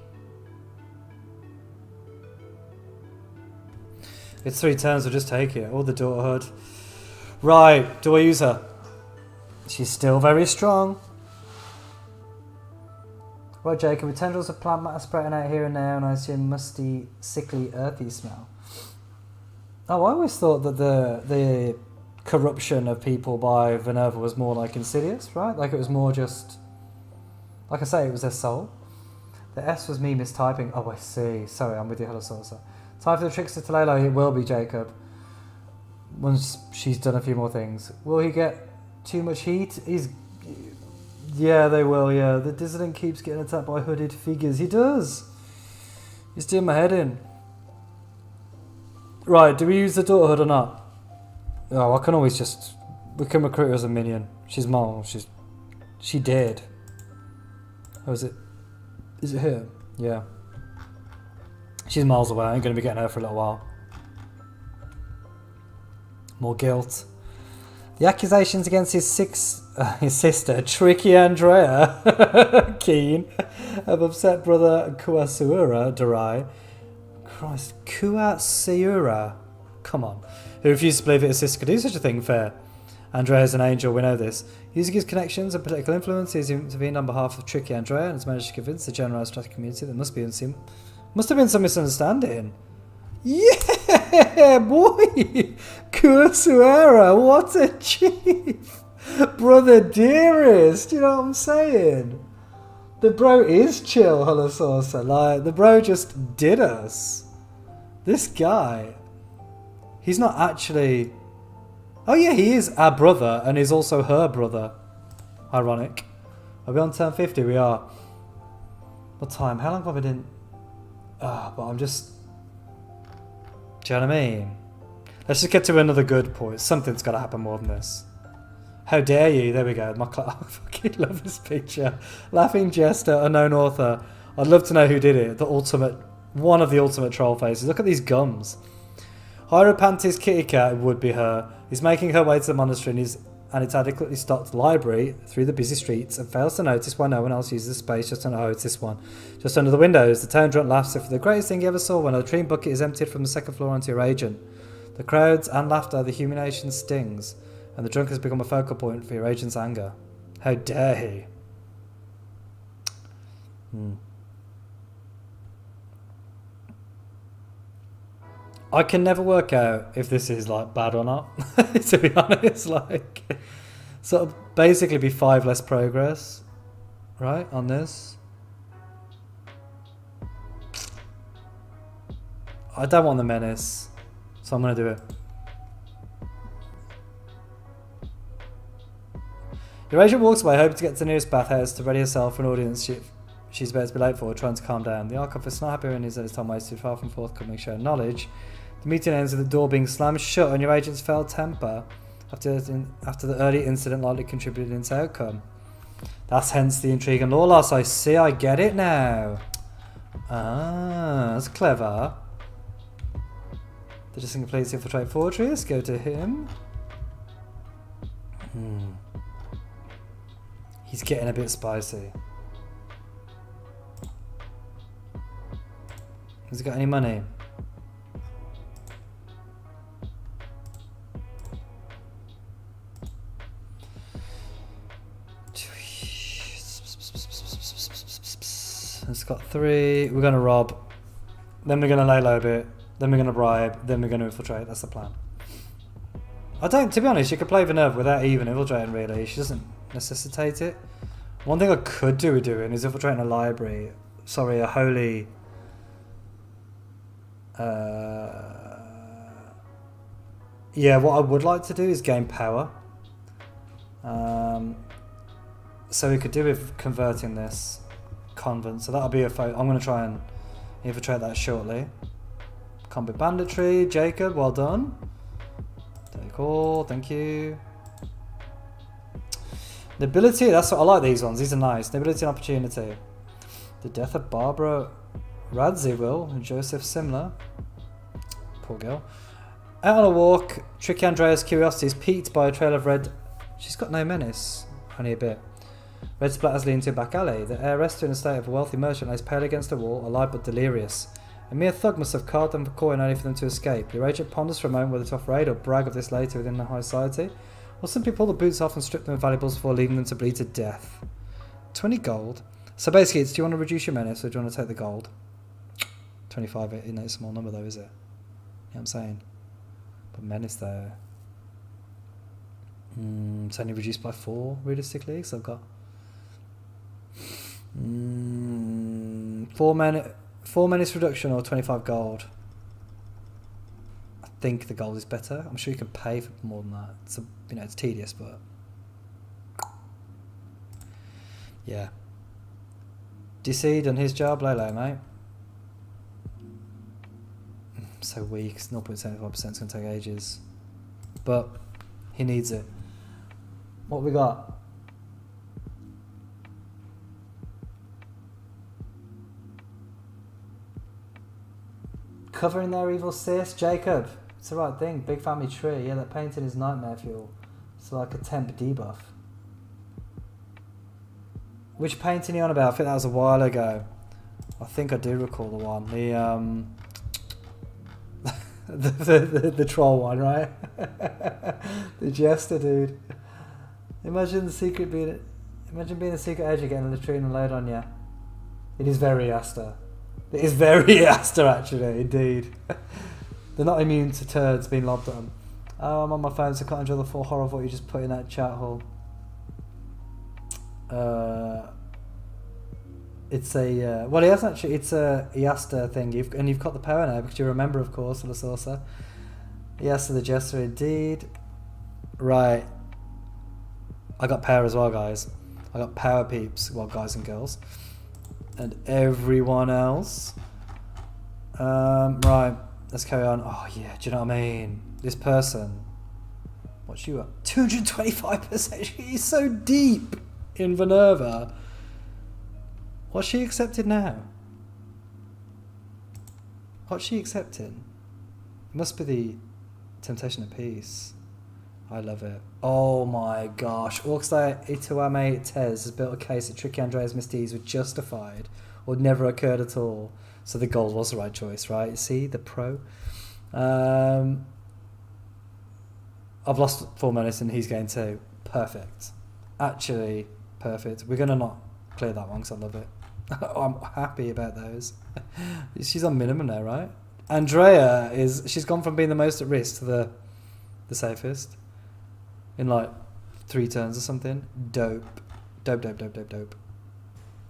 It's 3 turns. We'll just take it. Or the daughterhood. Right. Do I use her? She's still very strong. Right, Jacob, with tendrils of plant matter spreading out here and there, and I assume musty, sickly, earthy smell. Oh, I always thought that the corruption of people by Vinerva was more like insidious, right? Like it was more just... Like I say, it was their soul. The S was me mistyping. Oh, I see. Sorry, I'm with you, hello, Salsa. Time for the trickster to lay low. It will be, Jacob. Once she's done a few more things. Will he get... too much heat? Yeah, they will, yeah. The dissident keeps getting attacked by hooded figures. He does. He's doing my head in. Right, do we use the daughterhood or not? Oh, I can always just... We can recruit her as a minion. She's mine. She did. Oh, is it here? Yeah. She's miles away. I ain't going to be getting her for a little while. More guilt. The accusations against his sister, Tricky Andrea Keen, have upset brother Kuasura Darai. Christ, Kuasura. Come on. Who refused to believe that his sister could do such a thing? Fair. Andrea's an angel, we know this. Using his connections and political influence, he's intervened on behalf of Tricky Andrea and has managed to convince the general aristocratic community there must have been some misunderstanding. Yeah! Yeah, boy! Kursuera, what a chief! Brother dearest, you know what I'm saying? The bro is chill, Holososa. Like, the bro just did us. This guy. He's not actually... Oh yeah, he is our brother, and he's also her brother. Ironic. Are we on turn 50? We are. What time? How long have I been in? But I'm just... Do you know what I mean? Let's just get to another good point. Something's got to happen more than this. How dare you? There we go. I fucking love this picture. Laughing jester, unknown author. I'd love to know who did it. The ultimate... One of the ultimate troll faces. Look at these gums. Hieropantis kitty cat would be her. Is making her way to the monastery and its adequately stocked library through the busy streets and fails to notice why no one else uses the space just under... Oh, it's this one. Just under the windows. The town drunk laughs if the greatest thing you ever saw when a latrine bucket is emptied from the second floor onto your agent. The crowds and laughter, the humiliation stings, and the drunk has become a focal point for your agent's anger. How dare he? I can never work out if this is like bad or not. To be honest, like sort of basically be 5 less progress, right, on this. I don't want the menace, so I'm gonna do it. Your agent walks away, hoping to get to the nearest bathhouse to ready herself for an audience she's about to be late for, trying to calm down. The archivist is not happy when he's at his time wasted, far from forthcoming showing knowledge. The meeting ends with the door being slammed shut and your agent's fell temper after the early incident likely contributed in its outcome. That's hence the intrigue and law loss. I see, I get it now. Ah, that's clever. The just completes the infiltrate fortress. Go to him. He's getting a bit spicy. Has he got any money? It's got 3. We're going to rob. Then we're going to lay low a bit. Then we're going to bribe. Then we're going to infiltrate. That's the plan. To be honest, you could play Vinerva without even infiltrating really. She doesn't necessitate it. One thing I could do with doing is infiltrating a library. Sorry, a holy... yeah, what I would like to do is gain power. So we could do with converting this convent. So that'll be a I'm going to try and infiltrate that shortly. Combat banditry. Jacob, well done. Take all, thank you. Nobility, that's what I like these ones. These are nice. Nobility and opportunity. The death of Barbara Radziwill and Joseph Simler. Poor girl. Out on a walk, Tricky Andrea's curiosity is piqued by a trail of red. She's got no menace. Only a bit. Red splatters lead into a back alley. The heiress to an estate of a wealthy merchant lays pale against a wall, alive but delirious. A mere thug must have carved them for coin only for them to escape. Your agent ponders for a moment whether to offer aid or brag of this later within the high society, or simply pull the boots off and strip them of valuables before leaving them to bleed to death. 20 gold. So basically, it's do you want to reduce your menace or do you want to take the gold? 25 isn't a small number though, is it? You know what I'm saying? But menace though. It's only reduced by 4 realistically, so I've got 4 menace reduction or 25 gold. I think the gold is better. I'm sure you can pay for more than that. It's it's tedious, but yeah. DC done his job, Lolo, mate. So weak. 0.75% is going to take ages, but he needs it. What we got? Covering their evil sis, Jacob. It's the right thing. Big family tree. Yeah, that painting is nightmare fuel. It's like a temp debuff. Which painting are you on about? I think that was a while ago. I think I do recall the one. The troll one, right? The jester, dude. Imagine being a secret agent getting a latrine and load on you. It is very Asta. It is very Asta, actually, indeed. They're not immune to turds being lobbed at them. Oh, I'm on my phone, so I can't enjoy the full horror of what you just put in that chat hole. It's a well, he has actually. It's a Iasta thing. You've got the power now because you remember, of course, the saucer. Iasta the Jester, indeed. Right. I got power as well, guys. I got power, peeps. Well, guys and girls, and everyone else. Right. Let's carry on. Oh yeah. Do you know what I mean? This person. What's you at? 225%. She's so deep in Vinerva. What's she accepted now? What's she accepting? It must be the Temptation of Peace. I love it. Oh my gosh. Orkstay Ituame Tez has built a case that Tricky Andrea's misdeeds were justified or never occurred at all. So the gold was the right choice, right? See, the pro. I've lost 4 minutes and he's going 2. Perfect. Actually, perfect. We're going to not clear that one because I love it. I'm happy about those. She's on minimum now, right? Andrea she's gone from being the most at risk to the safest in like 3 turns or something. Dope. Dope.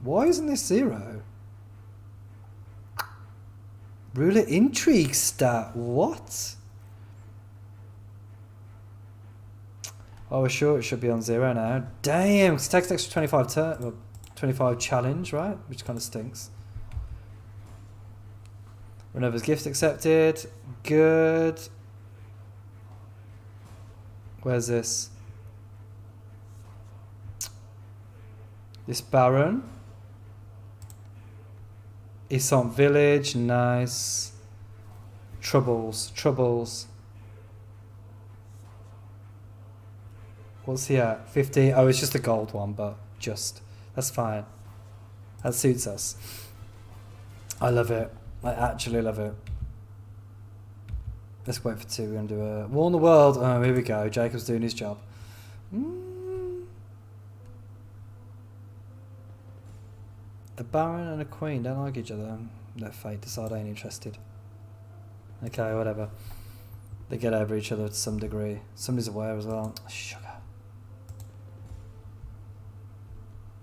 Why isn't this 0? Ruler intrigue stat. What? Oh, we're sure it should be on 0 now. Damn, it takes an extra 25 challenge, right? Which kind of stinks. Reneva's gift accepted. Good. Where's this? This Baron. Isant Village, nice. Troubles. What's he at? 50. Oh, it's just a gold one, but just. That's fine. That suits us. I love it. I actually love it. Let's wait for 2. We're going to do a Warn the World. Oh, here we go. Jacob's doing his job. A Baron and a Queen don't like each other. Let fate decide. I ain't interested. Okay, whatever. They get over each other to some degree. Somebody's aware as well. Sugar.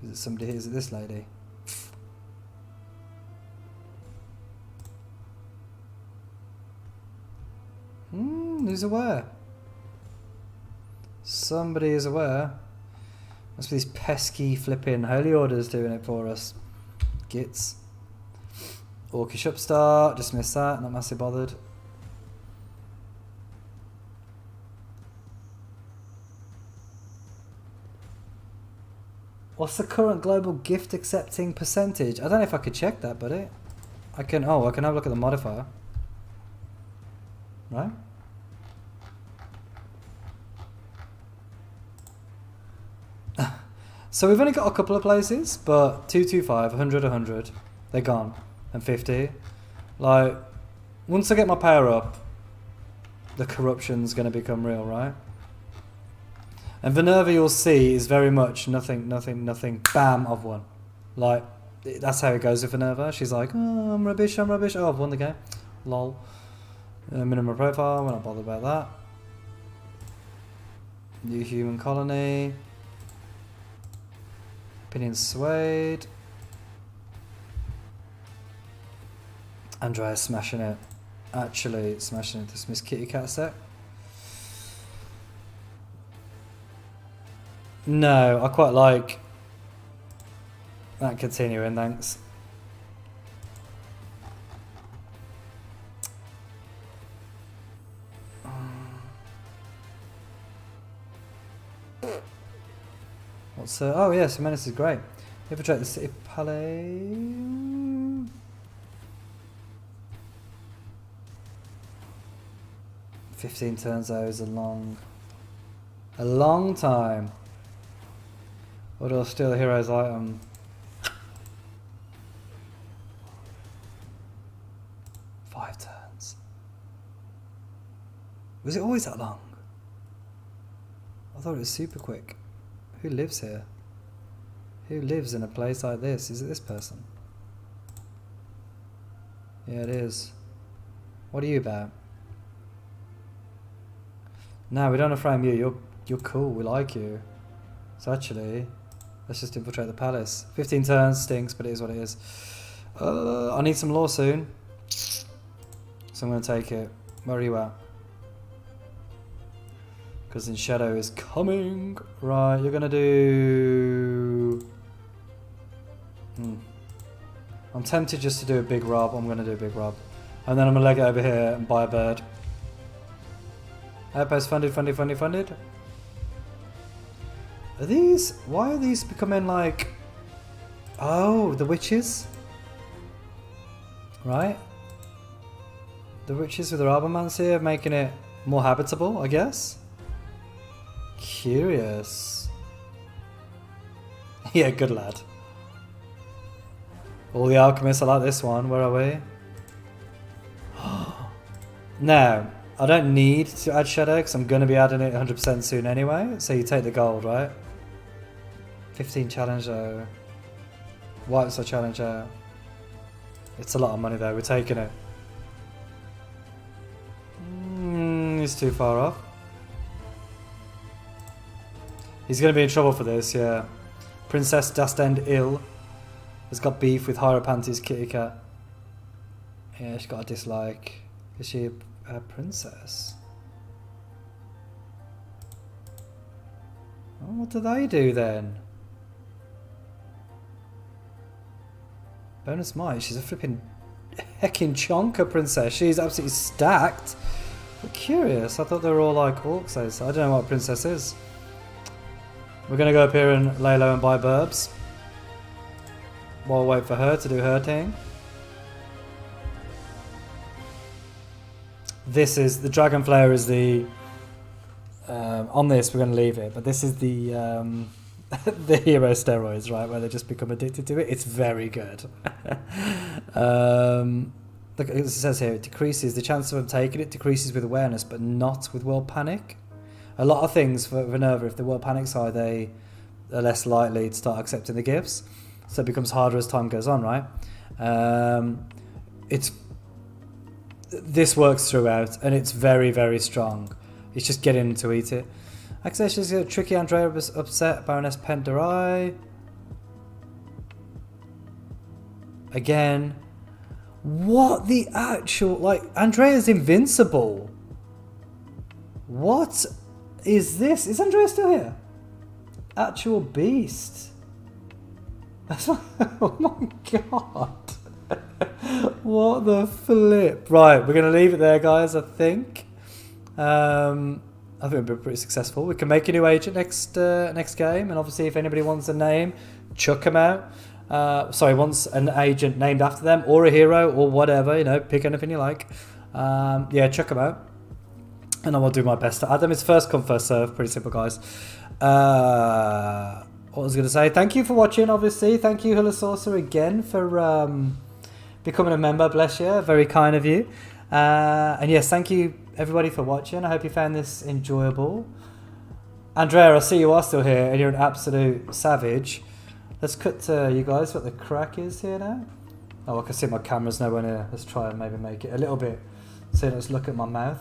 Is it somebody? Is it this lady? Who's aware? Somebody is aware. Must be these pesky flipping holy orders doing it for us. Gits. Orcish upstart. Dismiss that. Not massively bothered. What's the current global gift accepting percentage? I don't know if I could check that, buddy. I can have a look at the modifier. Right? So we've only got a couple of places, but 225, 100, 100, they're gone. And 50. Like, once I get my power up, the corruption's going to become real, right? And Vinerva, you'll see, is very much nothing, bam, I've won. Like, that's how it goes with Vinerva. She's like, oh, I'm rubbish. Oh, I've won the game. Lol. Minimum profile, we're not bothered about that. New human colony. Opinion swayed. Andrea's smashing it. Actually smashing it. Dismiss Kitty Cat set. No, I quite like that continuing, thanks. What's oh yes, Menace is great. Infiltrate the city palais. 15 turns though is a long time. Or do I steal a hero's item? Five turns. Was it always that long? I thought it was super quick. Who lives here? Who lives in a place like this? Is it this person? Yeah, it is. What are you about? No, we don't want to frame you. You're cool. We like you. So actually, let's just infiltrate the palace. 15 turns stinks, but it is what it is. I need some law soon, so I'm going to take it. Where are you at? Because in Shadow is coming. Right, you're going to do... I'm tempted just to do a big rob. I'm going to do a big rob. And then I'm going to leg it over here and buy a bird. Outpost funded. Are these... Why are these becoming like... Oh, the witches? Right? The witches with their arbormancy making it more habitable, I guess? Curious. Yeah, good lad. All the alchemists are like this one. Where are we? Now, I don't need to add shadow because I'm going to be adding it 100% soon anyway. So you take the gold, right? 15 challenge though. Wipes a challenge out. It's a lot of money though. We're taking it. He's too far off. He's going to be in trouble for this, yeah. Princess Dastend Ill has got beef with Hieropantes kitty cat. Yeah, she's got a dislike. Is she a princess? Oh, what do they do then? Bonus might. She's a flipping heckin' chonker princess. She's absolutely stacked. But curious. I thought they were all like orcs. I don't know what a princess is. We're going to go up here and lay low and buy burbs. While we wait for her to do her thing. This is... The Dragon Flare is the... on this, we're going to leave it. But this is the... the hero steroids, right? Where they just become addicted to it. It's very good. Look, it says here, it decreases... The chance of them taking it decreases with awareness, but not with world panic. A lot of things for Vinerva, if the world panic's high, they are less likely to start accepting the gifts. So it becomes harder as time goes on, right? This works throughout, and it's very, very strong. It's just getting to eat it. Accusations are tricky. Andrea was upset. Baroness Penderai. Again. What the actual... Like, Andrea's invincible. What is this? Is Andrea still here? Actual beast. That's what, oh my god. What the flip. Right, we're going to leave it there, guys, I think. I think we've been pretty successful. We can make a new agent next game. And obviously, if anybody wants a name, chuck them out. Wants an agent named after them. Or a hero, or whatever. You know, pick anything you like. Yeah, chuck them out. And I will do my best to add them. It's first come, first serve. Pretty simple, guys. What was I going to say? Thank you for watching, obviously. Thank you, Hula Saucer, again for becoming a member. Bless you. Very kind of you. And yes, thank you, everybody, for watching. I hope you found this enjoyable. Andrea, I see you are still here, and you're an absolute savage. Let's cut to you guys what the crack is here now. Oh, I can see my camera's nowhere near. Let's try and maybe make it a little bit. So let's look at my mouth.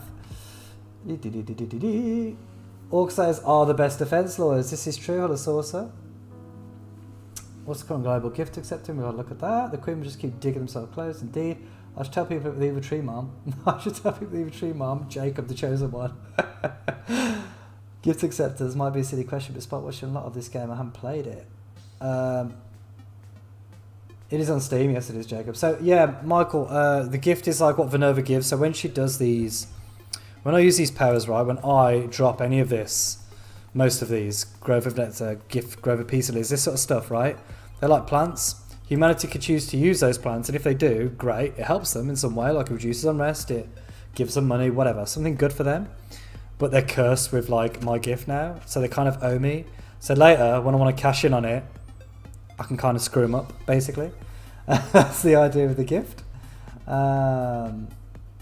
Orcslayers are the best defense lawyers. This is true, Hula Saucer. What's the current global gift accepting? We've got to look at that. The Queen will just keep digging themselves close. Indeed. I should tell people with the Evil Tree Mom. I should tell people with the Evil Tree Mom. Jacob, the chosen one. Gift acceptors might be a silly question, but despite watching a lot of this game, I haven't played it. It is on Steam. Yes, it is, Jacob. So, yeah, Michael, the gift is like what Vinerva gives. So when she does these... When I use these powers, right, when I drop any of this, most of these, Grove of Nectar, Gift, Grove of Peace, this sort of stuff, right? They're like plants. Humanity could choose to use those plants, and if they do, great. It helps them in some way, like it reduces unrest, it gives them money, whatever. Something good for them. But they're cursed with, like, my gift now, so they kind of owe me. So later, when I want to cash in on it, I can kind of screw them up, basically. That's the idea of the gift.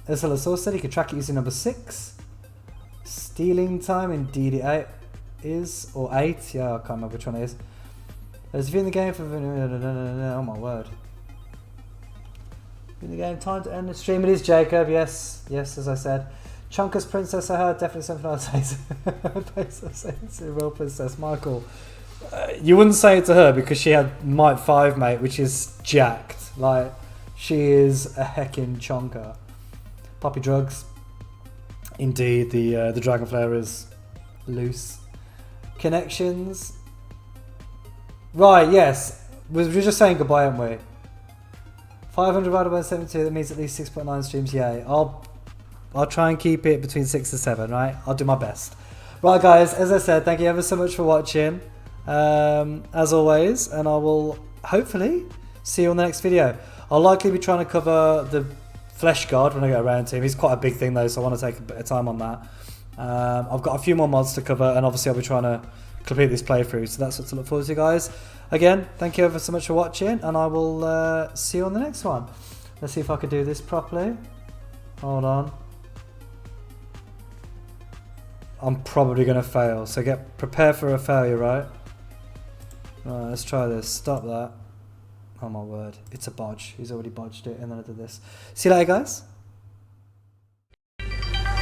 As Hula Sauce said, you can track it using number 6. Stealing time, indeed it is. Or 8. Yeah, I can't remember which one it is. There's a view in the game for... Oh my word. In the game, time to end the stream. It is Jacob, yes. Yes, as I said. Chunka's princess, I heard. Definitely something I'd say to Royal Princess. Michael. You wouldn't say it to her because she had Might 5, mate, which is jacked. Like, she is a heckin' chonker. Poppy drugs. Indeed, the Dragon Flare is loose. Connections. Right, yes. We're just saying goodbye, aren't we? 500 divided by 72, that means at least 6.9 streams. Yay. I'll try and keep it between 6 and 7, right? I'll do my best. Right, guys, as I said, thank you ever so much for watching. As always, and I will hopefully see you on the next video. I'll likely be trying to cover the Flesh God when I get around to him. He's quite a big thing though, so I want to take a bit of time on that. I've got a few more mods to cover, and obviously I'll be trying to complete this playthrough, so that's what to look forward to, guys. Again, thank you ever so much for watching, and I will see you on the next one. Let's see if I can do this properly. Hold on. I'm probably going to fail, so get prepared for a failure, right? Right, let's try this. Stop that. Oh my word. It's a bodge. He's already bodged it, and then I did this. See you later, guys.